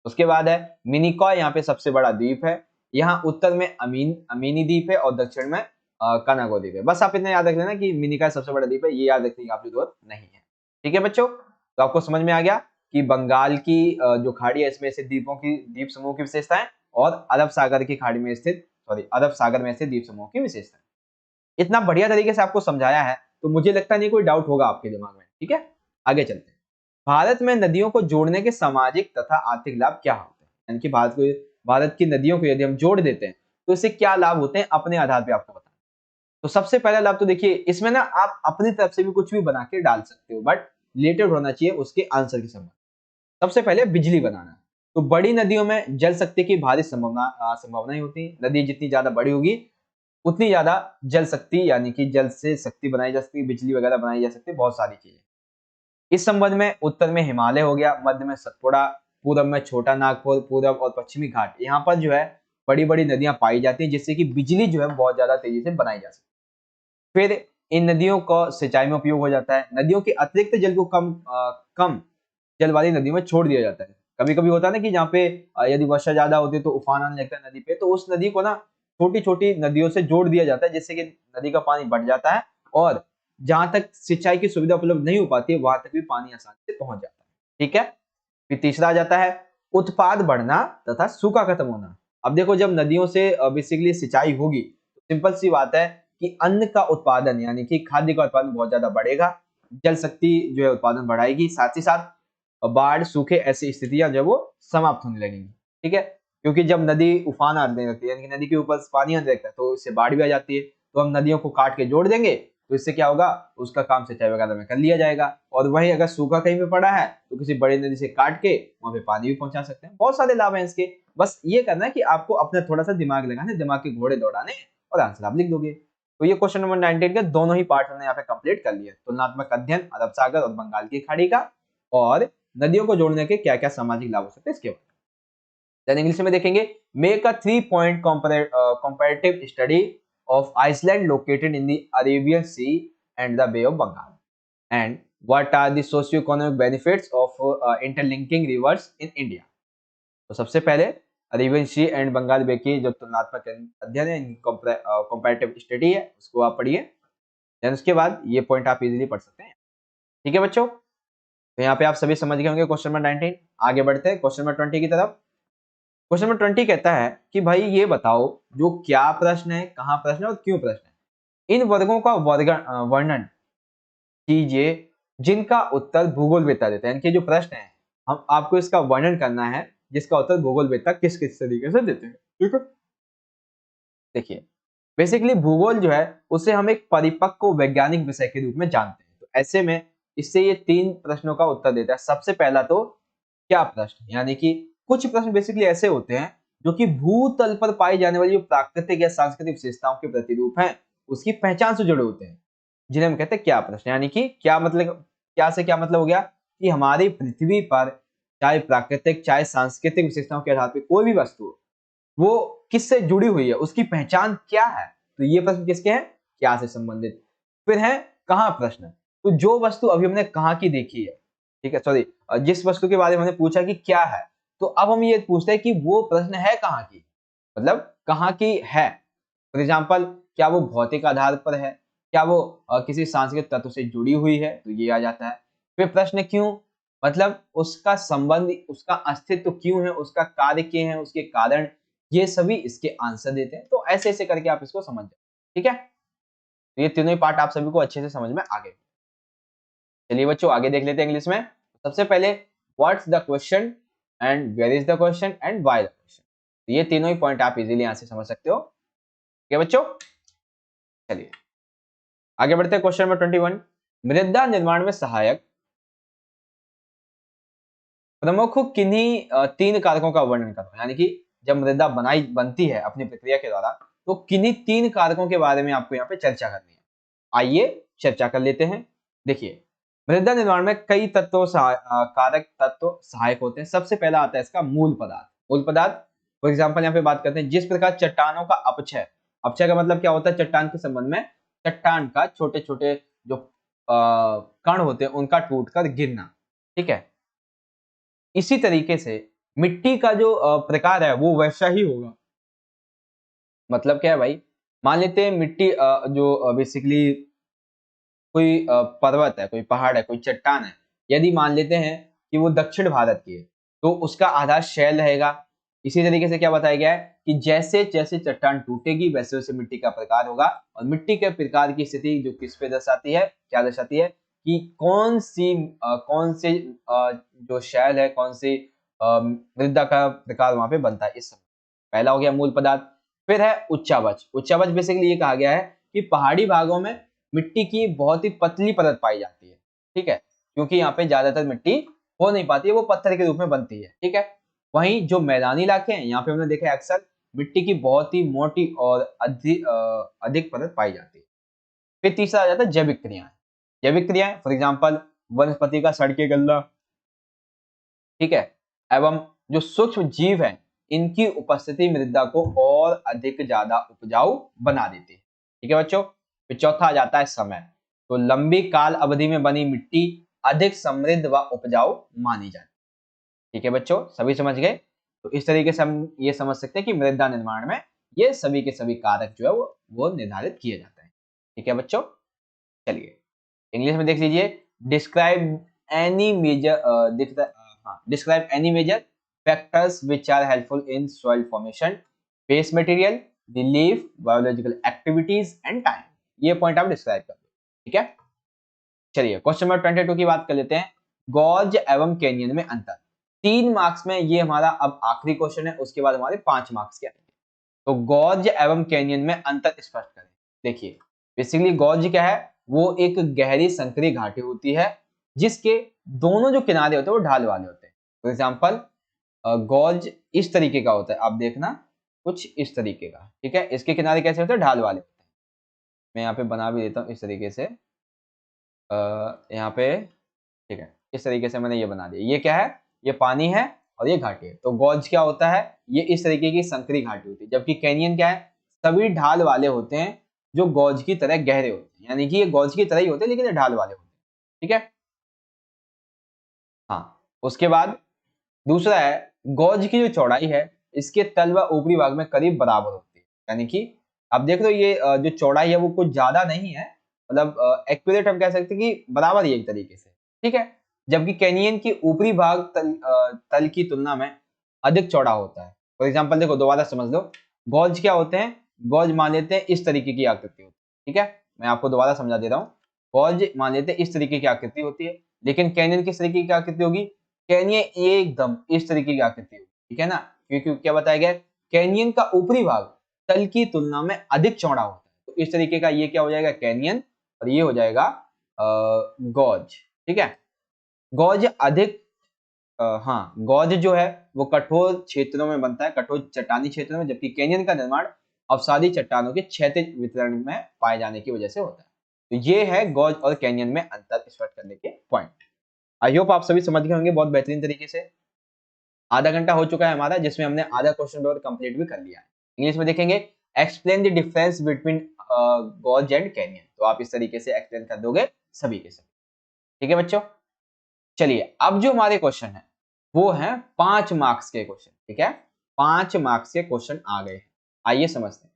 उसके बाद है मिनिकॉय, यहाँ पे सबसे बड़ा द्वीप है। यहाँ उत्तर में अमीनी द्वीप है और दक्षिण में कनागो द्वीप है। बस आप इतना याद रख लेना कि मिनिकॉय सबसे बड़ा द्वीप है, ये याद रखने की आपकी जरूरत नहीं है। ठीक है बच्चों, तो आपको समझ में आ गया कि बंगाल की जो खाड़ी है इसमें स्थित द्वीपों की, द्वीप समूह की विशेषताएं, और अरब सागर की खाड़ी में स्थित अरब सागर में स्थित द्वीप समूह की विशेषताएं। इतना बढ़िया तरीके से आपको समझाया है तो मुझे लगता नहीं कोई डाउट होगा आपके दिमाग में। ठीक है, आगे चलते हैं। भारत में नदियों को जोड़ने के सामाजिक तथा आर्थिक लाभ क्या होते हैं? यानी कि भारत की नदियों को यदि हम जोड़ देते हैं तो इससे क्या लाभ होते हैं, अपने आधार पे आपको बताना। तो सबसे पहला लाभ तो देखिए, इसमें ना आप अपनी तरफ से भी कुछ भी बना के डाल सकते हो, बट रिलेटेड होना चाहिए उसके आंसर के संबंध। सबसे पहले बिजली बनाना। तो बड़ी नदियों में जल शक्ति की भारी संभावनाएं होती है। नदी जितनी ज्यादा बड़ी होगी उतनी ज्यादा जल शक्ति, यानी कि जल से शक्ति बनाई जा सकती है, बिजली वगैरह बनाई जा सकती है, बहुत सारी चीजें। इस संबंध में उत्तर में हिमालय हो गया, मध्य में सतपुड़ा, पूर्व में छोटा नागपुर, पूर्व और पश्चिमी घाट, यहाँ पर जो है बड़ी बड़ी नदियां पाई जाती हैं जिससे कि बिजली जो है बहुत ज्यादा तेजी से बनाई जा सकती है। फिर इन नदियों का सिंचाई में उपयोग हो जाता है। नदियों के अतिरिक्त जल को कम जल वाली नदियों में छोड़ दिया जाता है। कभी कभी होता है ना कि जहाँ पे यदि वर्षा ज्यादा होती है तो उफान आने लगता है नदी पे, तो उस नदी को ना छोटी छोटी नदियों से जोड़ दिया जाता है जिससे कि नदी का पानी बढ़ जाता है, और जहां तक सिंचाई की सुविधा उपलब्ध नहीं हो पाती है वहां तक भी पानी आसानी से पहुंच जाता है। ठीक है, फिर तीसरा आ जाता है उत्पाद बढ़ना तथा सूखा खत्म होना। अब देखो, जब नदियों से बेसिकली सिंचाई होगी तो सिंपल सी बात है कि अन्न का उत्पादन, यानी कि खाद्य का उत्पादन बहुत ज्यादा बढ़ेगा, जल शक्ति जो है उत्पादन बढ़ाएगी, साथ ही साथ बाढ़, सूखे, ऐसी स्थितियां जो वो समाप्त होने लगेंगी। ठीक है, क्योंकि जब नदी उफान आने लगती है, यानी कि नदी के ऊपर पानी आने लगता है तो इससे बाढ़ भी आ जाती है। तो हम नदियों को काट के जोड़ देंगे तो इससे क्या होगा, उसका काम सिंचाई वगैरह में कर लिया जाएगा। और वहीं अगर सूखा कहीं पे पड़ा है तो किसी बड़ी नदी से काट के वहां पे पानी भी पहुंचा सकते हैं। बहुत सारे लाभ हैं इसके। बस ये करना है कि आपको अपना थोड़ा सा दिमाग लगाने, दिमाग के घोड़े दौड़ाने, और आंसर आप लिख दोगे। तो ये क्वेश्चन नंबर 19 के दोनों ही पार्ट हमने यहाँ पे कंप्लीट कर लिया। तुलनात्मक अध्ययन अरब सागर और बंगाल की खाड़ी का, और नदियों को जोड़ने के क्या क्या सामाजिक लाभ हो सकते हैं इसके बारे में। देन इंग्लिश में देखेंगे, make a 3-point comparative study of Iceland located in the Arabian Sea and the Bay of Bengal, and what are the socio-economic benefits of interlinking rivers in India। तो सबसे पहले अरेबियन सी एंड बंगाल बे की जो तुलनात्मक अध्ययन है, comparative study है, उसको आप पढ़िए। देन उसके बाद ये पॉइंट आप इजीली पढ़ सकते हैं। ठीक है बच्चों, तो यहाँ पे आप सभी समझ गए होंगे क्वेश्चन नंबर 19। आगे बढ़ते हैं क्वेश्चन नंबर 20 की तरफ। क्वेश्चन नंबर 20 कहता है कि भाई ये बताओ जो क्या प्रश्न है, कहाँ प्रश्न है और क्यों प्रश्न है। इन वर्गों का वर्णन कीजिए जिनका उत्तर भूगोलवेत्ता देता है। यानी कि जो प्रश्न है हम आपको इसका वर्णन करना है जिसका उत्तर भूगोलवेत्ता किस किस तरीके से देते हैं। ठीक है, देखिए बेसिकली भूगोल जो है उसे हम एक परिपक्व वैज्ञानिक विषय के रूप में जानते हैं। तो ऐसे में इससे ये 3 प्रश्नों का उत्तर देता है। सबसे पहला तो क्या प्रश्न, यानी कि कुछ प्रश्न बेसिकली ऐसे होते हैं जो कि भूतल पर पाई जाने वाली जो प्राकृतिक या सांस्कृतिक विशेषताओं के प्रतिरूप हैं उसकी पहचान से जुड़े होते हैं, जिन्हें हम कहते हैं क्या प्रश्न। यानी कि क्या मतलब, क्या से क्या मतलब हो गया कि हमारी पृथ्वी पर चाहे प्राकृतिक चाहे सांस्कृतिक विशेषताओं के आधार पर कोई भी वस्तु हो, वो किससे जुड़ी हुई है, उसकी पहचान क्या है। तो ये प्रश्न किसके हैं, क्या से संबंधित। फिर है कहाँ प्रश्न, तो जो वस्तु अभी हमने कहाँ की देखी है, ठीक है, सॉरी, जिस वस्तु के बारे में हमने पूछा कि क्या है, तो अब हम ये पूछते हैं कि वो प्रश्न है कहाँ की, मतलब कहाँ की है। फॉर एग्जाम्पल, क्या वो भौतिक आधार पर है, क्या वो किसी सांस्कृतिक तत्व से जुड़ी हुई है, तो ये आ जाता है। फिर प्रश्न क्यों, मतलब उसका संबंध, उसका अस्तित्व क्यों है, उसका कार्य क्या है, उसके कारण, ये सभी इसके आंसर देते हैं। तो ऐसे ऐसे करके आप इसको समझ जाओ, ठीक है। तो ये तीनों ही पार्ट आप सभी को अच्छे से समझ में आ गए। चलिए बच्चों आगे देख लेते हैं इंग्लिश में। सबसे पहले, what's the question and where is the question and why the question. ये तीनों ही पॉइंट आप इजीली यहां से समझ सकते हो, ठीक है बच्चों। चलिए आगे बढ़ते हैं क्वेश्चन नंबर 21। मृदा निर्माण में सहायक प्रमुख किन्हीं तीन कारकों का वर्णन करो, यानी कि जब मृदा बनती है अपनी प्रक्रिया के द्वारा, तो किन्हीं तीन कारकों के बारे में आपको यहाँ पे चर्चा करनी है। आइए चर्चा कर लेते हैं। देखिए, मृदा निर्माण में कई कारक तत्व सहायक होते हैं। सबसे पहला आता है इसका मूल पदार्थ। मूल पदार्थ फॉर एग्जाम्पल यहाँ पे बात करते हैं, जिस प्रकार चट्टानों का अपक्षय, अपक्षय का मतलब क्या होता है, चट्टान के संबंध में चट्टान का छोटे छोटे जो कण होते हैं उनका टूटकर गिरना, ठीक है। इसी तरीके से मिट्टी का जो प्रकार है वो वैसा ही होगा। मतलब क्या है भाई, मान लेते हैं मिट्टी जो बेसिकली कोई पर्वत है, कोई पहाड़ है, कोई चट्टान है, यदि मान लेते हैं कि वो दक्षिण भारत की है, तो उसका आधार शैल रहेगा। इसी तरीके से क्या बताया गया है कि जैसे जैसे चट्टान टूटेगी वैसे वैसे मिट्टी का प्रकार होगा, और मिट्टी के प्रकार की स्थिति जो किस पे दर्शाती है, क्या दर्शाती है कि कौन से जो शैल है, कौन सी मृदा का प्रकार वहां पे बनता है। इस समय पहला हो गया मूल पदार्थ। फिर है उच्चावच। उच्चावच बेसिकली ये कहा गया है कि पहाड़ी भागों में मिट्टी की बहुत ही पतली परत पाई जाती है, ठीक है, क्योंकि यहाँ पे ज्यादातर मिट्टी हो नहीं पाती है, वो पत्थर के रूप में बनती है, ठीक है। वहीं जो मैदानी इलाके हैं, यहाँ पे हमने देखा है अक्सर मिट्टी की बहुत ही मोटी और अधिक परत पाई जाती है। फिर तीसरा आ जाता है जैविक क्रियाएं। जैविक क्रियाएं फॉर एग्जाम्पल वनस्पति का सड़ के गलना, ठीक है, एवं जो सूक्ष्म जीव हैं इनकी उपस्थिति मृदा को और अधिक ज्यादा उपजाऊ बना देती है, ठीक है बच्चों। फिर चौथा आ जाता है समय। तो लंबी काल अवधि में बनी मिट्टी अधिक समृद्ध व उपजाऊ मानी जाती है, ठीक है बच्चों, सभी समझ गए। तो इस तरीके से हम ये समझ सकते हैं कि मृदा निर्माण में ये सभी के सभी कारक जो है वो निर्धारित किए जाते हैं, ठीक है बच्चों। चलिए इंग्लिश में देख लीजिए, describe any major describe any major factors which are helpful in soil formation, base material, relief, biological activities and time. ये पॉइंट आप डिस्क्राइब कर दो, ठीक है। चलिए क्वेश्चन नंबर 22 की बात कर लेते हैं, गॉर्ज एवं कैनियन में अंतर। 3 मार्क्स में ये हमारा अब आखिरी क्वेश्चन है, उसके बाद हमारे 5 मार्क्स के आएंगे। तो गॉर्ज एवं कैनियन में अंतर स्पष्ट करें। देखिए बेसिकली गॉर्ज क्या है, वो एक गहरी संकरी घाटी होती है जिसके दोनों जो किनारे होते हैं वो ढाल वाले होते हैं। फॉर एग्जाम्पल गॉर्ज इस तरीके का होता है, आप देखना कुछ इस तरीके का, ठीक है। इसके किनारे कैसे होते हैं, ढाल वाले होते हैं। मैं यहाँ पे बना भी देता हूँ इस तरीके से, यहाँ पे, ठीक है, इस तरीके से मैंने ये बना दिया। ये क्या है, ये पानी है और ये घाटी है। तो गॉर्ज क्या होता है, ये इस तरीके की संकरी घाटी होती है, जबकि कैनियन क्या है, सभी ढाल वाले होते हैं जो गॉर्ज की तरह गहरे होते हैं, यानी कि ये गॉर्ज की तरह ही होते हैं लेकिन ये ढाल वाले होते हैं, ठीक है। हाँ, उसके बाद दूसरा है, गॉर्ज की जो चौड़ाई है इसके तल व ऊपरी भाग में करीब बराबर होती है, यानी कि आप देख रहे हो ये जो चौड़ाई है वो कुछ ज्यादा नहीं है, मतलब एक्यूरेट हम कह सकते हैं कि बराबर ही एक तरीके से, ठीक है। जबकि कैनियन की ऊपरी भाग तल की तुलना में अधिक चौड़ा होता है। फॉर एग्जाम्पल देखो, दोबारा समझ लो, गॉर्ज क्या होते हैं, गॉर्ज मान लेते हैं इस तरीके की आकृति होती है, ठीक है। मैं आपको दोबारा समझा दे रहा हूँ, गॉर्ज मान लेते हैं इस तरीके की आकृति होती है, लेकिन कैनियन किस तरीके की आकृति होगी, कैनियन एकदम इस तरीके की आकृति होगी, ठीक है ना। क्योंकि क्या बताया गया, कैनियन का ऊपरी भाग तल की तुलना में अधिक चौड़ा होता है, तो इस तरीके का ये क्या हो जाएगा, कैनियन, और ये हो जाएगा गॉर्ज, ठीक है। गॉर्ज अधिक हाँ, गॉर्ज जो है वो कठोर क्षेत्रों में बनता है, कठोर चट्टानी क्षेत्रों में, जबकि कैनियन का निर्माण अवसादी चट्टानों के क्षैतिज वितरण में पाए जाने की वजह से होता है। तो ये है गॉर्ज और कैनियन में अंतर स्पष्ट करने के पॉइंट। आई होप आप सभी समझ गए होंगे बहुत बेहतरीन तरीके से। आधा घंटा हो चुका है हमारा, जिसमें हमने आधा क्वेश्चन पेपर कंप्लीट भी कर लिया है। इंग्लिश में देखेंगे, explain the difference between gorge and canyon. तो आप इस तरीके से एक्सप्लेन कर दोगे सभी के सभी, ठीक है बच्चों। चलिए अब जो हमारे क्वेश्चन है वो है 5 मार्क्स के क्वेश्चन, ठीक है। 5 मार्क्स के क्वेश्चन आ गए हैं, आइए समझते हैं।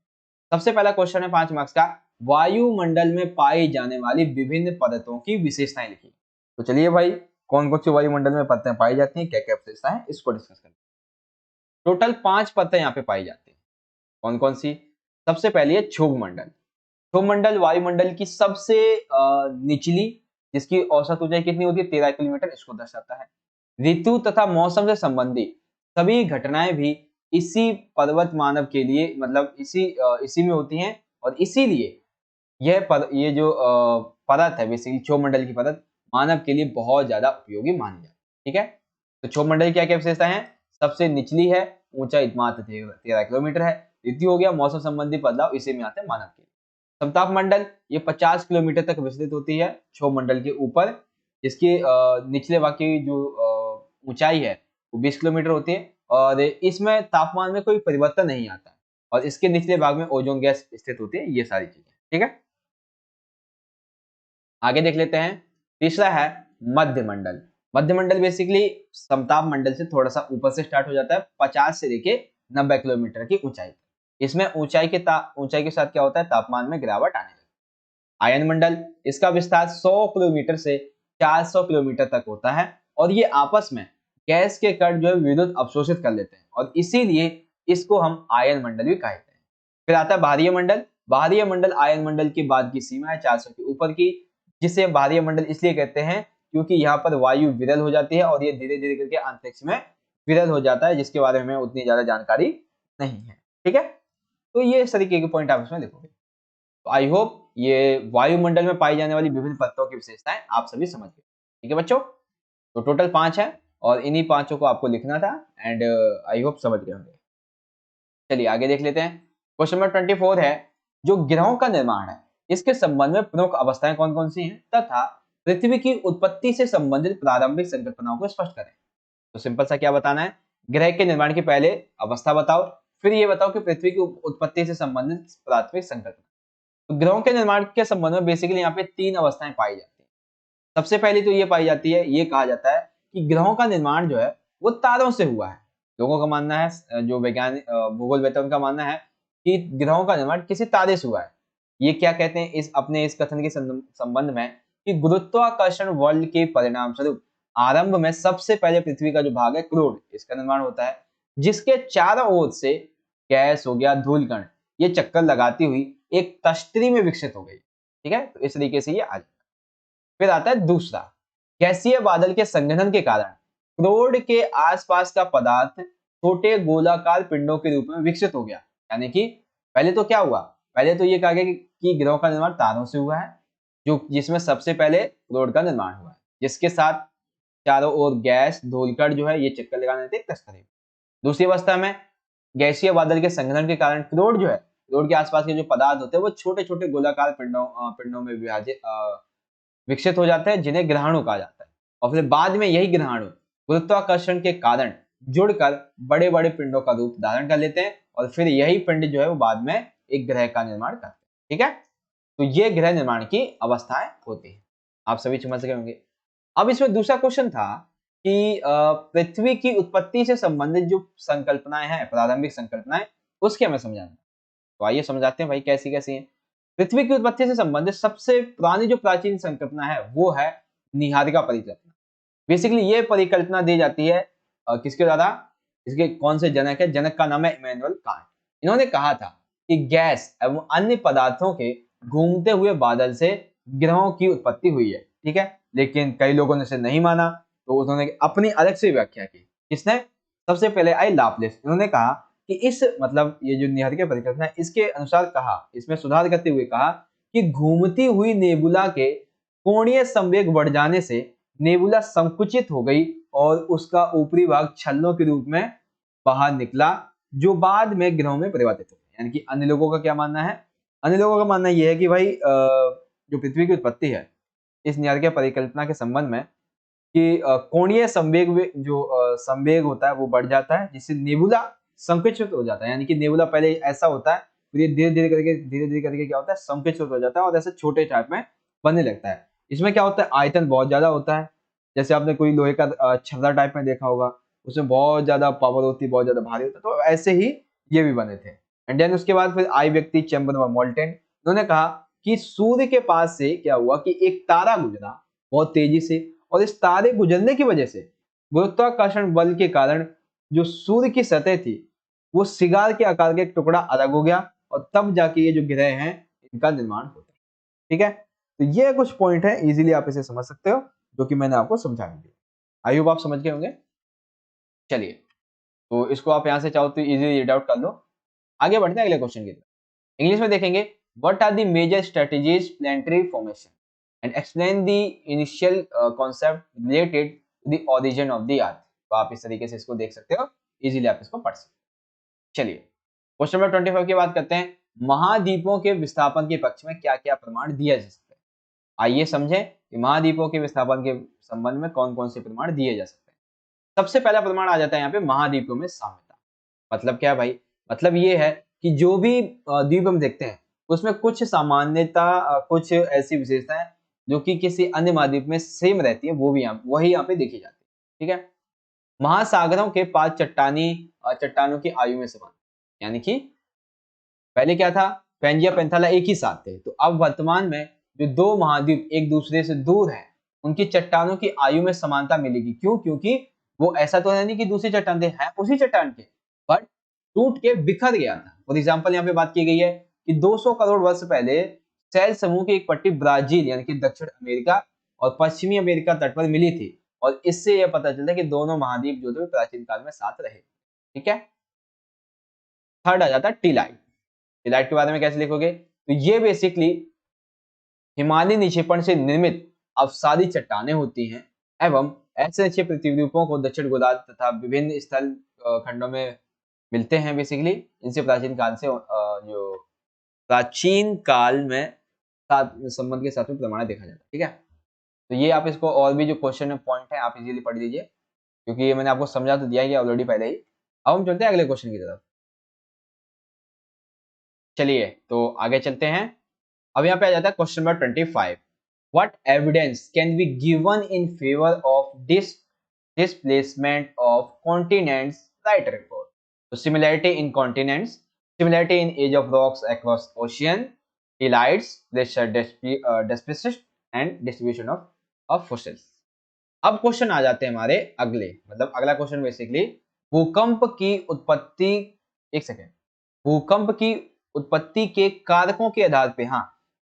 सबसे पहला क्वेश्चन है 5 मार्क्स का, वायुमंडल में पाई जाने वाली विभिन्न पदार्थों की विशेषताएं लिखिए। तो चलिए भाई, कौन कौन सी वायुमंडल में परतें पाई जाती हैं, क्या क्या विशेषताएं, इसको डिस्कस करते हैं। टोटल 5 परतें यहाँ पे पाई जाती हैं। कौन कौन सी? सबसे पहली है क्षोभ मंडल। क्षोभ मंडल वायुमंडल की सबसे निचली, जिसकी औसत ऊंचाई कितनी होती है, 13 किलोमीटर, इसको दर्शाता है। ऋतु तथा मौसम से संबंधित सभी घटनाएं भी इसी पर्वत मानव के लिए, मतलब इसी में होती हैं, और इसीलिए ये जो परत है, बेसिकली क्षोभ मंडल की परत मानव के लिए बहुत ज्यादा उपयोगी मानी जाती है, ठीक है। तो क्षोभ मंडल की क्या क्या विशेषता है? सबसे निचली है, ऊंचाई मात्र 13 किलोमीटर है। ऋतु हो गया, मौसम संबंधी बदलाव इसी में आते हैं मानव के लिए। समताप मंडल, ये 50 किलोमीटर तक विस्तृत होती है क्षोभ मंडल के ऊपर, जिसकी निचले भाग की जो ऊंचाई है वो 20 किलोमीटर होती है, और इसमें तापमान में कोई परिवर्तन नहीं आता है, और इसके निचले भाग में ओजोन गैस स्थित होती है। ये सारी चीजें, ठीक है। आगे देख लेते हैं। तीसरा है मध्य मंडल। मध्य मंडल बेसिकली समताप मंडल से थोड़ा सा ऊपर से स्टार्ट हो जाता है, 50 से लेके 90 किलोमीटर की ऊंचाई। इसमें ऊंचाई के साथ क्या होता है, तापमान में गिरावट आने लगती है। आयन मंडल, इसका विस्तार 100 किलोमीटर से 400 किलोमीटर तक होता है, और ये आपस में गैस के कण जो है विद्युत अवशोषित कर लेते हैं, और इसीलिए इसको हम आयन मंडल भी कहते हैं। फिर आता है बाहरीय मंडल। बाहरीय मंडल आयन मंडल के बाद की सीमा है 400 के ऊपर की, जिसे बाहरीय मंडल इसलिए कहते हैं क्योंकि यहाँ पर वायु विरल हो जाती है, और ये धीरे धीरे करके अंतरिक्ष में विरल हो जाता है, जिसके बारे में उतनी ज्यादा जानकारी नहीं है, ठीक है। तो ये इस तरीके के पॉइंट आप इसमें लिखोगे। तो आई होप ये वायुमंडल में पाई जाने वाली विभिन्न परतों की विशेषताएं आप सभी समझ गए, ठीक है बच्चों। तो टोटल 5 है, और इन्हीं पांचों को आपको लिखना था, एंड आई होप समझ गए होंगे। चलिए आगे देख लेते हैं। क्वेश्चन नंबर 24 है, जो ग्रहों का निर्माण है इसके संबंध में प्रमुख अवस्थाएं कौन कौन सी हैं, तथा पृथ्वी की उत्पत्ति से संबंधित प्रारंभिक संकल्पनाओं को स्पष्ट करें। तो सिंपल सा क्या बताना है, ग्रह के निर्माण की पहले अवस्था बताओ, फिर ये बताओ कि पृथ्वी की उत्पत्ति से संबंधित प्राथमिक संकल्पना। तो ग्रहों के निर्माण के संबंध में बेसिकली यहाँ पे 3 अवस्थाएं पाई जाती हैं। सबसे पहली तो ये पाई जाती है, ये कहा जाता है कि ग्रहों का निर्माण जो है वो तारों से हुआ है। लोगों का मानना है, जो वैज्ञानिक भूगोल वेत्ता उनका मानना है कि ग्रहों का निर्माण किसी तारे से हुआ है। ये क्या कहते हैं इस कथन के संबंध में कि गुरुत्वाकर्षण बल के परिणाम स्वरूप आरंभ में सबसे पहले पृथ्वी का जो भाग है क्रोड, इसका निर्माण होता है, जिसके चारों ओर से गैस हो गया, धूलकण, ये चक्कर लगाती हुई एक तश्तरी में विकसित हो गई, ठीक है। तो इस तरीके से ये आ जाता है। फिर आता है दूसरा, गैसीय बादल के संघनन के कारण क्रोड के आसपास का पदार्थ छोटे गोलाकार पिंडों के रूप में विकसित हो गया। यानी कि पहले तो क्या हुआ, पहले तो ये कहा गया कि ग्रहों का निर्माण तारों से हुआ है, जो जिसमें सबसे पहले क्रोड का निर्माण हुआ है, जिसके साथ चारों ओर गैस धूलकण जो है ये चक्कर लगाने थे तस्तरे। दूसरी अवस्था में गैसीय बादल के संघनन के कारण क्रोड जो है, क्रोड के आसपास के जो पदार्थ होते हैं वो छोटे छोटे गोलाकार पिंडों में विकसित हो जाते हैं, जिन्हें ग्रहाणु कहा जाता है। और फिर बाद में यही ग्रहाणु गुरुत्वाकर्षण के कारण जुड़कर बड़े बड़े पिंडों का रूप धारण कर लेते हैं, और फिर यही पिंड जो है वो बाद में एक ग्रह का निर्माण करते हैं, ठीक है। तो ये ग्रह निर्माण की अवस्थाएं होती है, आप सभी समझ गए होंगे। अब इसमें दूसरा क्वेश्चन था कि पृथ्वी की उत्पत्ति से संबंधित जो संकल्पनाएं हैं, प्रारंभिक संकल्पनाएं, उसके हमें समझाना। तो आइए समझाते हैं भाई कैसी कैसी हैं। पृथ्वी की उत्पत्ति से संबंधित सबसे पुरानी जो प्राचीन संकल्पना है वो है निहारिका परिकल्पना। बेसिकली ये परिकल्पना दी जाती है किसके द्वारा, इसके कौन से जनक है, जनक का नाम है इमैनुअल कांट। इन्होंने कहा था कि गैस एवं अन्य पदार्थों के घूमते हुए बादल से ग्रहों की उत्पत्ति हुई है, ठीक है। लेकिन कई लोगों ने इसे नहीं माना, तो उन्होंने अपनी अलग से व्याख्या की। किसने? सबसे पहले आई लाप्लेस। इन्होंने कहा कि इस मतलब ये जो निहारिका परिकल्पना है, इसके अनुसार कहा, इसमें सुधार करते हुए कहा कि घूमती हुई नेबुला के कोणीय संवेग बढ़ जाने से नेबुला संकुचित हो गई और उसका ऊपरी भाग छल्लों के रूप में बाहर निकला, जो बाद में ग्रहों में परिवर्तित हो गया। यानी कि अन्य लोगों का क्या मानना है, अन्य लोगों का मानना यह है कि भाई जो पृथ्वी की उत्पत्ति है इस निहारिका परिकल्पना के संबंध में कि कोणीय संवेग जो संवेग होता है वो बढ़ जाता है, जिससे नेबुला संकुचित हो जाता है। यानी कि नेबुला पहले ऐसा होता है, फिर ये धीरे धीरे करके क्या होता है, संकुचित हो जाता है और ऐसे छोटे टाइप में बनने लगता है। इसमें क्या होता है, आयतन बहुत ज्यादा होता है, जैसे आपने कोई लोहे का छर्रा टाइप में देखा होगा, उसमें बहुत ज्यादा पावर होती है, बहुत ज्यादा भारी होता है, तो ऐसे ही ये भी बने थे। एंड देन उसके बाद फिर आई व्यक्ति चैम्बर व मोल्टन, उन्होंने कहा कि सूर्य के पास से क्या हुआ कि एक तारा गुजरा बहुत तेजी से, और इस तारे गुजरने की वजह से गुरुत्वाकर्षण बल के कारण जो सूर्य की सतह थी वो सिगार के आकार का एक टुकड़ा अलग हो गया, और तब जाके ये जो ग्रह हैं इनका निर्माण होता है। ठीक है, तो ये कुछ पॉइंट है, इजीली आप इसे समझ सकते हो, जो कि मैंने आपको समझा दिया। आई होप आप समझ गए होंगे। चलिए, तो इसको आप यहां से चाहो तो इजीली रीड आउट कर लो। आगे बढ़ते हैं अगले क्वेश्चन की तरफ। इंग्लिश में देखेंगे, what are the major strategies planetary formation and explain the initial concept related to the origin of the earth. तो आप इस तरीके से इसको देख सकते हो, इजीली आप इसको पढ़ सकते हो। चलिए, क्वेश्चन नंबर 25 की बात करते हैं। महाद्वीपों के विस्थापन के पक्ष में क्या क्या प्रमाण दिया जा सकता है? आइए समझें कि महाद्वीपों के विस्थापन के संबंध में कौन कौन से प्रमाण दिए जा सकते हैं। सबसे पहला प्रमाण आ जाता है यहाँ पे महाद्वीपों में साम्यता। मतलब क्या भाई? मतलब ये है कि जो भी द्वीप हम देखते हैं उसमें कुछ सामान्यता, कुछ ऐसी विशेषताएं जो कि किसी अन्य महाद्वीप में सेम रहती है, वो भी वही यहाँ पे देखी जाती है। ठीक है, महासागरों के पास चट्टानों की आयु में संबंध, यानी कि पहले क्या था, पेंजिया पेंथाला एक ही साथ थे, तो अब वर्तमान में जो दो महाद्वीप एक दूसरे से दूर हैं उनकी चट्टानों की आयु में समानता मिलेगी। क्यों? क्योंकि वो ऐसा तो है नहीं कि दूसरी चट्टान थे, हैं उसी चट्टान के, बट टूट के बिखर गया था। फॉर एग्जाम्पल यहाँ पे बात की गई है कि 200 करोड़ वर्ष पहले सैल समूह की एक पट्टी ब्राजील यानी कि दक्षिण अमेरिका और पश्चिमी अमेरिका तट पर मिली थी, और इससे यह पता चलता है कि दोनों महाद्वीप जो थे प्राचीन काल में साथ रहे। ठीक है, थर्ड आ जाता है टीलाइट। टीलाइट के बारे में कैसे लिखोगे? तो ये बेसिकली हिमालय निक्षेपण से निर्मित अवसादी चट्टानें होती हैं, एवं ऐसे अच्छे प्रतिरूपों को दक्षिण गोलार्ध तथा विभिन्न स्थल खंडों में मिलते हैं। बेसिकली इनसे प्राचीन काल से जो प्राचीन काल में संबंध के साथ में प्रमाण देखा जाता है। ठीक है, तो ये आप इसको और भी जो क्वेश्चन पॉइंट है आप इजीली पढ़ लीजिए, क्योंकि ये मैंने आपको समझा तो दिया है ऑलरेडी पहले ही। अब हम चलते हैं अगले क्वेश्चन की तरफ। चलिए, तो आगे चलते हैं। अब यहाँ पे आ जाता है question number 25। What evidence can be given in favour of displacement of continents? Write a report. So similarity in continents, similarity in age of rocks across ocean, tides, pressure deficit and distribution of fossils. अब question आ जाते हैं हमारे अगले, मतलब अगला question basically भूकंप की उत्पत्ति, एक सेकेंड, भूकंप की उत्पत्ति के कारकों के आधार पे, हाँ,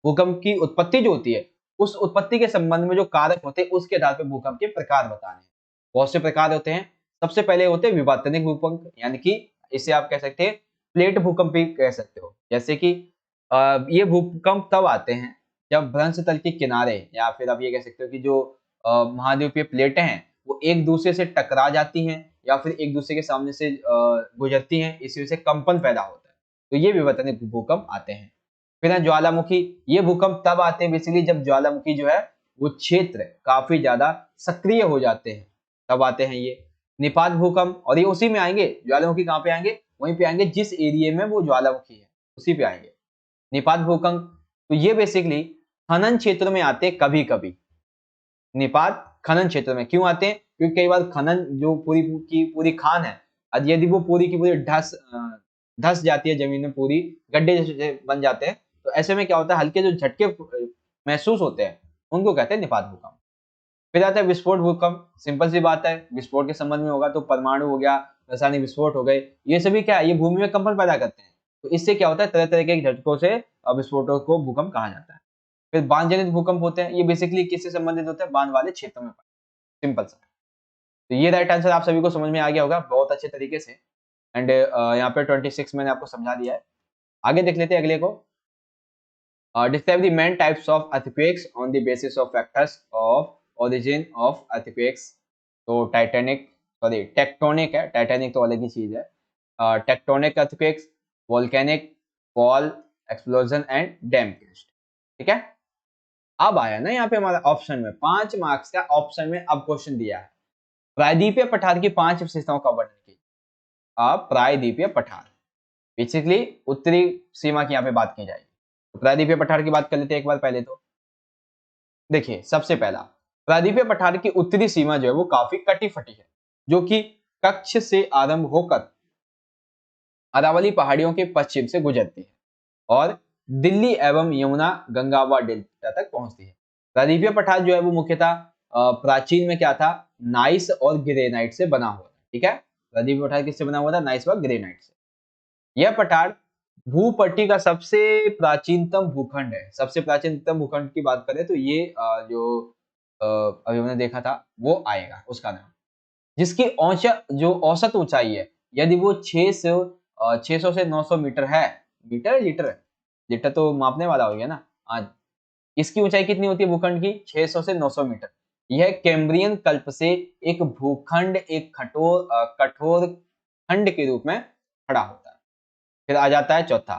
भूकंप की उत्पत्ति जो होती है उस उत्पत्ति के संबंध में जो कारक होते हैं उसके आधार पे भूकंप के प्रकार बताने हैं। बहुत से प्रकार होते हैं। सबसे पहले होते हैं विवर्तनिक भूकंप, यानी कि इसे आप कह सकते हैं प्लेट भूकंप भी कह सकते हो। जैसे कि ये भूकंप तब आते हैं जब भ्रंश तल के किनारे, या फिर आप ये कह सकते हो कि जो महाद्वीपीय प्लेटें हैं वो एक दूसरे से टकरा जाती हैं या फिर एक दूसरे के सामने से गुजरती हैं, इसी वजह से कंपन पैदा होता है, तो ये विवर्तनिक भूकंप आते हैं। फिर है ज्वालामुखी। ये भूकंप तब आते हैं बेसिकली जब ज्वालामुखी जो है वो क्षेत्र काफी ज्यादा सक्रिय हो जाते हैं, तब आते हैं ये। निपात भूकंप, और ये उसी में आएंगे, ज्वालामुखी कहाँ पे आएंगे? वहीं पे आएंगे जिस एरिया में वो ज्वालामुखी है, उसी पे आएंगे निपात भूकंप। तो ये बेसिकली खनन क्षेत्र में आते हैं कभी कभी। निपात खनन क्षेत्र में क्यों आते हैं? क्योंकि कई बार खनन जो पूरी की पूरी खान है, यदि वो पूरी की पूरी धस जाती है जमीन में, पूरी गड्ढे जैसे बन जाते हैं, तो ऐसे में क्या होता है, हल्के जो झटके महसूस होते हैं उनको कहते हैं निपात भूकंप। फिर आता है विस्फोट भूकंप। सिंपल सी बात है, विस्फोट के संबंध में होगा तो परमाणु हो गया, रासायनिक विस्फोट हो गए, ये सभी क्या है, ये भूमि में कंपन पैदा करते हैं, तो इससे क्या होता है, तरह तरह के झटकों से विस्फोटों को भूकंप कहा जाता है। फिर बांध जनित भूकंप होते हैं, ये बेसिकली किससे संबंधित होते हैं? बांध वाले क्षेत्रों में। सिंपल सा। तो ये राइट आंसर आप सभी को समझ में आ गया होगा बहुत अच्छे तरीके से। एंड यहाँ पे 26 मैंने आपको समझा दिया है। आगे देख लेते हैं अगले को। Describe the main types of earthquakes on the basis of factors of origin of earthquakes. तो टेक्टोनिक है, टाइटैनिक तो अलग ही चीज है। Tectonic earthquakes, volcanic, fall, explosion and dam crest। ठीक है, अब आया ना यहाँ पे हमारा ऑप्शन में 5 मार्क्स का ऑप्शन में अब क्वेश्चन दिया है, प्रायद्वीपीय पठार की 5 विशेषताओं का वर्णन कीजिए। अब प्रायद्वीपीय पठार बेसिकली उत्तरी सीमा की यहाँ पे बात की जाएगी। तो प्रायद्वीपीय पठार की बात कर लेते हैं एक बार पहले। तो देखिए, सबसे पहला प्रायद्वीपीय पठार की उत्तरी सीमा जो है वो काफी कटी फटी है, जो कि कच्छ से आरंभ होकर अरावली पहाड़ियों के पश्चिम से गुजरती है और दिल्ली एवं यमुना गंगावा डेल्टा तक पहुंचती है। प्रायद्वीपीय पठार जो है वो मुख्यतः प्राचीन में क्या था, नाइस और ग्रेनाइट से बना हुआ था। ठीक है, प्रायद्वीपीय पठार किससे बना हुआ था, नाइस व ग्रेनाइट से। यह पठार भूपट्टी का सबसे प्राचीनतम भूखंड है। सबसे प्राचीनतम भूखंड की बात करें तो ये जो अभी हमने देखा था वो आएगा उसका नाम, जिसकी जो औसत ऊंचाई है, यदि वो 600 से 900 मीटर है। मीटर लीटर, लीटर तो मापने वाला हो गया ना आज। इसकी ऊंचाई कितनी होती है भूखंड की, 600 से 900 मीटर। यह कैम्ब्रियन कल्प से एक भूखंड एक कठोर खंड के रूप में खड़ा होता है। फिर आ जाता है चौथा,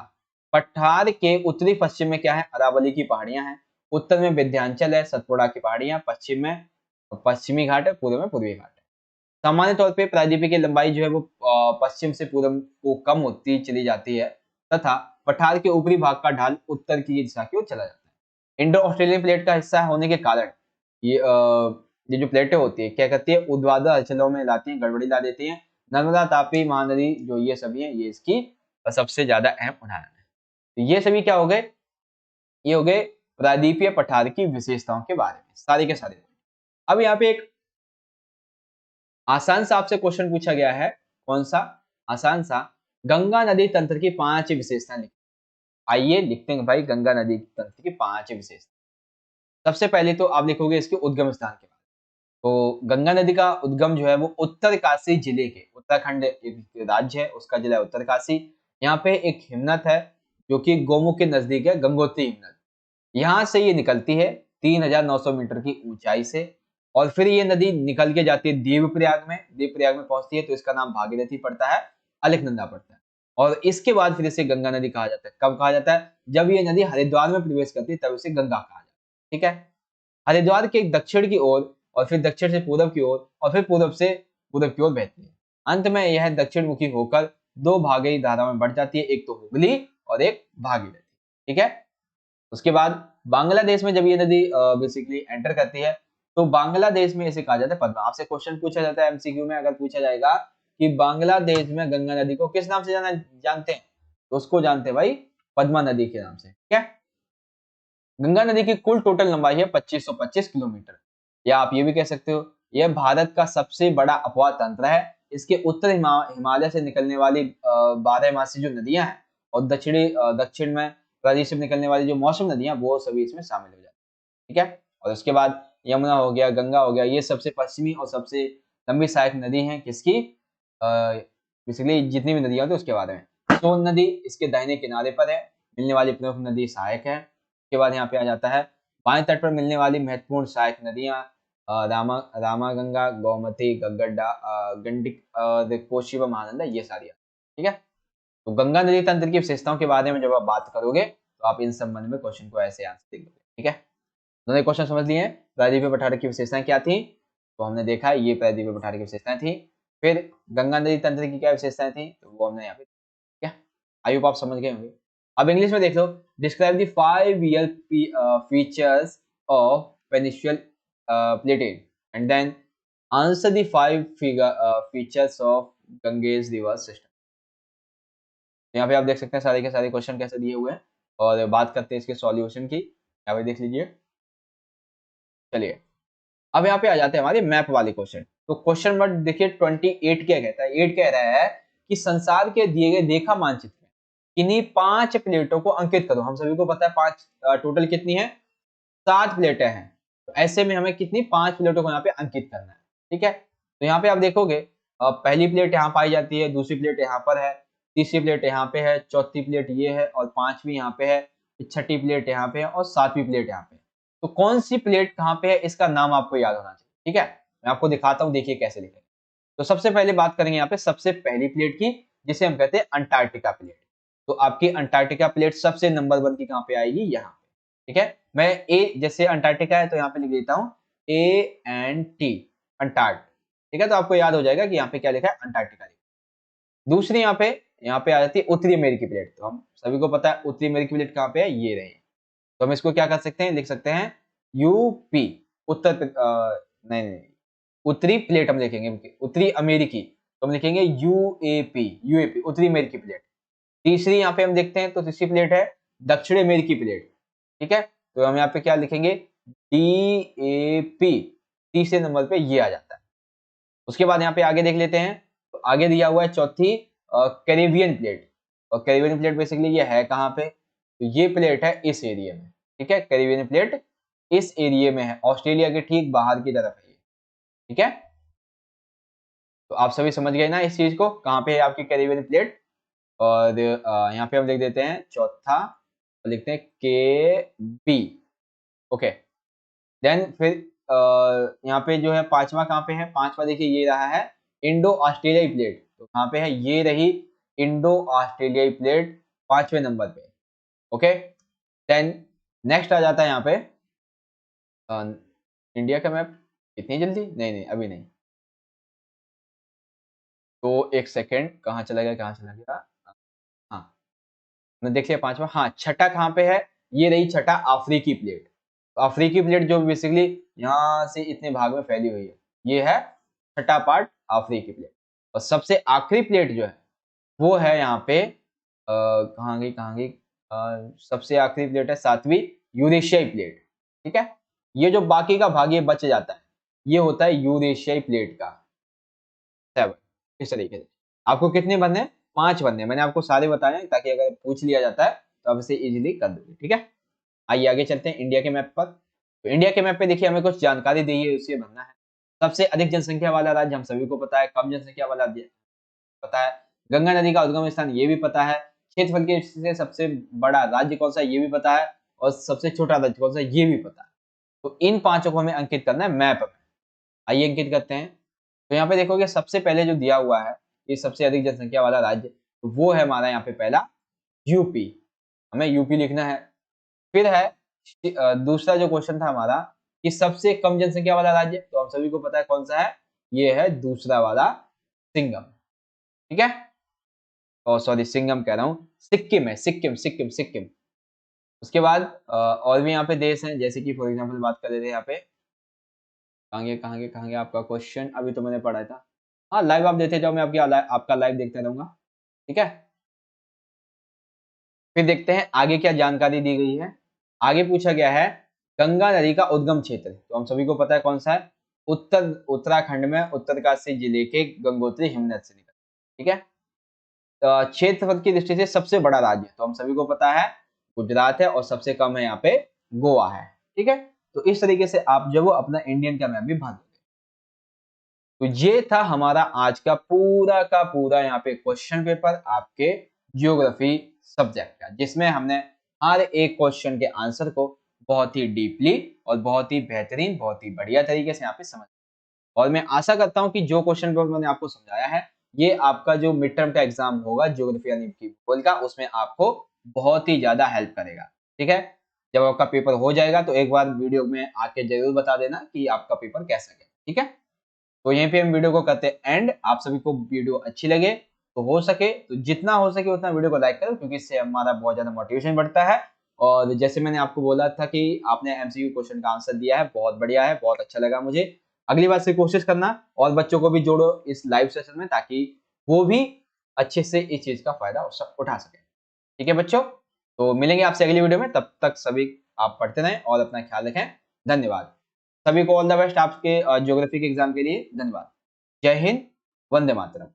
पठार के उत्तरी पश्चिम में क्या है, अरावली की पहाड़ियां हैं। उत्तर में विंध्याचल है, सतपुड़ा की पहाड़ियां। पश्चिम में पश्चिमी घाट है, पूर्व में पूर्वी घाट है। सामान्य तौर पे प्रायद्वीप की लंबाई जो है वो पश्चिम से पूर्व को कम होती चली जाती है तथा पठार के ऊपरी भाग का ढाल उत्तर की दिशा की ओर चला जाता है। इंडो ऑस्ट्रेलियन प्लेट का हिस्सा होने के कारण ये जो प्लेटें होती है क्या करती है, ऊर्ध्वाधर हलचलों में लाती हैं, गड़बड़ी ला देती हैं। नर्मदा, तापी, महानदी जो ये सभी हैं, ये इसकी सबसे ज्यादा अहम उदाहरण है। तो ये सभी क्या हो गए, ये हो गए प्रायद्वीपीय पठार की विशेषताओं के बारे में सारे के सारे। अब यहाँ पे एक आसान सा आपसे क्वेश्चन पूछा गया है, कौन सा, आसान सा, गंगा नदी तंत्र की 5 विशेषताएं लिखिए। आइए लिखते हैं भाई, गंगा नदी तंत्र की 5 विशेषता। सबसे पहले तो आप लिखोगे इसके उद्गम स्थान के बारे में। तो गंगा नदी का उद्गम जो है वो उत्तरकाशी जिले के, उत्तराखंड एक राज्य है, उसका जिला है उत्तरकाशी। यहाँ पे एक हिमनद है जो कि गोमुख के नजदीक है, गंगोत्री हिमनद। यहाँ से ये निकलती है 3900 मीटर की ऊंचाई से और फिर ये नदी निकल के जाती है देवप्रयाग में। देवप्रयाग में पहुंचती है तो इसका नाम भागीरथी पड़ता है, अलकनंदा पड़ता है। और इसके बाद फिर इसे गंगा नदी कहा जाता है। कब कहा जाता है, जब ये नदी हरिद्वार में प्रवेश करती है तब इसे गंगा कहा जाता है। ठीक है, हरिद्वार के दक्षिण की ओर और फिर दक्षिण से पूर्व की ओर और फिर पूर्व से पूर्व की ओर बहती है। अंत में यह दक्षिण मुखी होकर 2 भागीरथी धाराओं में बढ़ जाती है, एक तो हुगली और एक भागीरथी। ठीक है, उसके बाद बांग्लादेश में जब ये नदी बेसिकली एंटर करती है तो बांग्लादेश में इसे कहा जाता है पद्मा। आपसे क्वेश्चन पूछा जाता है एमसीक्यू में, अगर पूछा जाएगा कि बांग्लादेश में गंगा नदी को किस नाम से जानते हैं, तो उसको जानते हैं भाई पद्मा नदी के नाम से। ठीक है, गंगा नदी की कुल टोटल लंबाई है 2525 किलोमीटर, या आप ये भी कह सकते हो यह भारत का सबसे बड़ा अपवाह तंत्र है। इसके उत्तर हिमालय से निकलने वाली 12 मासी जो नदियां हैं और दक्षिण में प्रदेश से निकलने वाली जो मौसम नदियां, वो सभी इसमें शामिल हो जाती है। ठीक है, और उसके बाद यमुना हो गया, गंगा हो गया, ये सबसे पश्चिमी और सबसे लंबी सहायक नदी है किसकी, बेसिकली जितनी भी नदियां होती है उसके बारे में। सोन नदी इसके दाहिने किनारे पर है, मिलने वाली प्रमुख नदी सहायक है। उसके बाद यहाँ पे आ जाता है बाएं तट पर मिलने वाली महत्वपूर्ण सहायक नदियां रामागंगा, गोमती, गगड्डा, गंडिक, कोशी व महानंदा, ये सारी। ठीक है, तो गंगा नदी तंत्र की विशेषताओं के बारे में जब आप बात करोगे तो आप इन संबंध में क्वेश्चन को ऐसे आंसर देंगे। ठीक है, दोनों क्वेश्चन समझ लिए हैं। प्रायद्वीपीय पठार की विशेषताएं क्या थी, तो हमने देखा ये प्रायद्वीपीय पठार की विशेषताएं थी। फिर गंगा नदी तंत्र की क्या विशेषताएं थी, तो वो हमने यहाँ पे, क्या आई होप आप समझ गए होंगे। अब इंग्लिश में देख लो, describe the 5 real features of पेनिnsula plateau and then answer the 5 features of Ganges river system. यहाँ पे आप देख सकते हैं सारे के सारे क्वेश्चन कैसे दिए हुए हैं और बात करते हैं इसके सॉल्यूशन की। यहाँ पे देख लीजिए, चलिए अब यहाँ पे आ जाते हैं हमारे मैप वाले क्वेश्चन। तो क्वेश्चन नंबर देखिए 28 क्या कहता है, 8 कह रहा है कि संसार के दिए गए रेखा मानचित्र में किन्हीं 5 प्लेटों को अंकित करो। हम सभी को पता है 5 टोटल कितनी है, 7 प्लेटें हैं। तो ऐसे में हमें कितनी 5 प्लेटों को यहाँ पे अंकित करना है। ठीक है, तो यहाँ पे आप देखोगे पहली प्लेट यहाँ पाई जाती है, दूसरी प्लेट यहाँ पर है, तीसरी प्लेट यहाँ पे है, चौथी प्लेट ये है और 5वीं यहाँ पे है, छठी प्लेट यहाँ पे है और 7वीं प्लेट यहाँ पे है। तो कौन सी प्लेट कहाँ पे है इसका नाम आपको याद होना चाहिए। ठीक है, मैं आपको दिखाता हूँ, देखिए कैसे लिखेंगे। तो सबसे पहले बात करेंगे यहाँ पे सबसे पहली प्लेट की, जिसे हम कहते हैं अंटार्कटिका प्लेट। तो आपकी अंटार्कटिका प्लेट सबसे नंबर 1 की कहाँ पे आएगी, यहाँ पे। ठीक है, मैं ए जैसे अंटार्कटिका है तो यहाँ पे लिख देता हूँ ANT अंटार्क। ठीक है, तो आपको याद हो जाएगा कि यहाँ पे क्या लिखा है, अंटार्कटिका लिखा। दूसरी यहाँ पे आ जाती है उत्तरी अमेरिकी प्लेट। तो हम सभी को पता है उत्तरी अमेरिकी प्लेट कहाँ पे है, ये रही। तो हम इसको क्या कर सकते हैं, लिख सकते हैं यूपी नहीं नहीं, उत्तरी प्लेट हम लिखेंगे, उत्तरी अमेरिकी, तो हम लिखेंगे यूएपी, यूएपी उत्तरी अमेरिकी प्लेट। तीसरी यहाँ पे हम देखते हैं तो तीसरी प्लेट है दक्षिण अमेरिकी प्लेट, ठीक है, तो हम यहाँ पे क्या लिखेंगे, डीएपी, तीसरे नंबर पे ये आ जाता है। उसके बाद यहाँ पे आगे देख लेते हैं, तो आगे दिया हुआ है चौथी कैरेबियन प्लेट, और कैरेबियन प्लेट बेसिकली ये है कहाँ पे, तो ये प्लेट है इस एरिया में, ठीक है, कैरेबियन प्लेट इस एरिया में है, ऑस्ट्रेलिया के ठीक बाहर की तरफ है ये, ठीक है। तो आप सभी समझ गए ना इस चीज को, कहाँ पे है आपकी कैरेबियन प्लेट। और यहाँ पे हम लिख देते हैं चौथा, लिखते हैं के बी, ओके। देन फिर यहाँ पे जो है पांचवा कहाँ पे है, पांचवा देखिए ये रहा है इंडो ऑस्ट्रेलियाई प्लेट, तो कहाँ पे है, ये रही इंडो ऑस्ट्रेलियाई प्लेट पांचवें नंबर पे, ओके। देन नेक्स्ट आ जाता है यहाँ पे इंडिया का मैप, इतनी जल्दी नहीं नहीं अभी नहीं, तो एक सेकेंड, कहाँ चला गया, कहाँ चला गया, हाँ मैं देख लिया पांचवा, हाँ छठा कहाँ पे है, ये रही छठा अफ्रीकी प्लेट, तो अफ्रीकी प्लेट जो बेसिकली यहाँ से इतने भाग में फैली हुई है, ये है छठा पार्ट अफ्रीकी प्लेट। और सबसे आखिरी प्लेट जो है वो है यहाँ पे कहाँ गई, कहाँ गई, सबसे आखिरी प्लेट है सातवीं यूरेशियाई प्लेट, ठीक है। ये जो बाकी का भाग ये बच जाता है, ये होता है यूरेशियाई प्लेट का 7, इस तरीके से। आपको कितने बनने हैं, 5 बनने हैं, मैंने आपको सारे बताए हैं ताकि अगर पूछ लिया जाता है तो आप इसे इजीली कर दोगे, ठीक है। आइए आगे चलते हैं इंडिया के मैप पर। तो इंडिया के मैप पे देखिए हमें कुछ जानकारी दी है, उसे भरना है। सबसे अधिक जनसंख्या वाला राज्य हम सभी को पता है, कम जनसंख्या वाला राज्य पता है, गंगा नदी का उद्गम स्थान ये भी पता है, क्षेत्रफल की दृष्टि से सबसे बड़ा राज्य कौन सा है ये भी पता है, और सबसे छोटा राज्य कौन सा है ये भी पता है। तो इन पांचों को हमें अंकित करना है मैप में। आइए अंकित करते हैं। तो यहाँ पे देखोगे सबसे पहले जो दिया हुआ है ये सबसे अधिक जनसंख्या वाला राज्य, तो वो है हमारा यहाँ पे पहला यूपी, हमें यूपी लिखना है। फिर है दूसरा जो क्वेश्चन था हमारा कि सबसे कम जनसंख्या वाला राज्य, तो हम सभी को पता है कौन सा है, ये है दूसरा वाला सिंगम, ठीक है, और सॉरी सिंगम कह रहा हूँ, सिक्किम है, सिक्किम सिक्किम सिक्किम। उसके बाद और भी यहाँ पे देश हैं, जैसे कि फॉर एग्जांपल बात कर लेते हैं यहाँ पे, कहांगे आपका क्वेश्चन, अभी तो मैंने पढ़ा था, हाँ लाइव आप देते जाओ, मैं आपका लाइव देखता रहूंगा, ठीक है। फिर देखते हैं आगे क्या जानकारी दी गई है। आगे पूछा गया है गंगा नदी का उद्गम क्षेत्र, तो हम सभी को पता है कौन सा है, उत्तराखंड में उत्तरकाशी जिले के गंगोत्री हिमनद से निकल, ठीक है। क्षेत्रफल की दृष्टि से सबसे बड़ा राज्य, तो हम सभी को पता है गुजरात है, और सबसे कम है यहाँ पे गोवा है, ठीक है। तो इस तरीके से आप जो वो अपना इंडियन का मैप भी भर दोगे। तो ये था हमारा आज का पूरा यहाँ पे क्वेश्चन पेपर आपके जियोग्राफी सब्जेक्ट का, जिसमें हमने हर एक क्वेश्चन के आंसर को बहुत ही डीपली और बहुत ही बेहतरीन, बहुत ही बढ़िया तरीके से यहाँ पे समझ, और मैं आशा करता हूं कि जो क्वेश्चन पेपर मैंने आपको समझाया है ये आपका जो मिड टर्म का एग्जाम होगा ज्योग्राफी यानी कि भूगोल का, उसमें आपको बहुत ही ज्यादा हेल्प करेगा, ठीक है। जब आपका पेपर हो जाएगा तो एक बार वीडियो में आके जरूर बता देना कि आपका पेपर कैसा गया, ठीक है। तो यहीं पे हम वीडियो को करते हैं एंड। आप सभी को वीडियो अच्छी लगे तो हो सके तो जितना हो सके उतना वीडियो को लाइक करो, क्योंकि इससे हमारा बहुत ज्यादा मोटिवेशन बढ़ता है। और जैसे मैंने आपको बोला था कि आपने एमसीक्यू क्वेश्चन का आंसर दिया है, बहुत बढ़िया है, बहुत अच्छा लगा मुझे। अगली बार से कोशिश करना और बच्चों को भी जोड़ो इस लाइव सेशन में, ताकि वो भी अच्छे से इस चीज का फायदा उठा सके, ठीक है बच्चों। तो मिलेंगे आपसे अगली वीडियो में, तब तक सभी आप पढ़ते रहें और अपना ख्याल रखें। धन्यवाद सभी को, ऑल द बेस्ट आपके ज्योग्राफी के एग्जाम के लिए, धन्यवाद। जय हिंद, वंदे मातरम।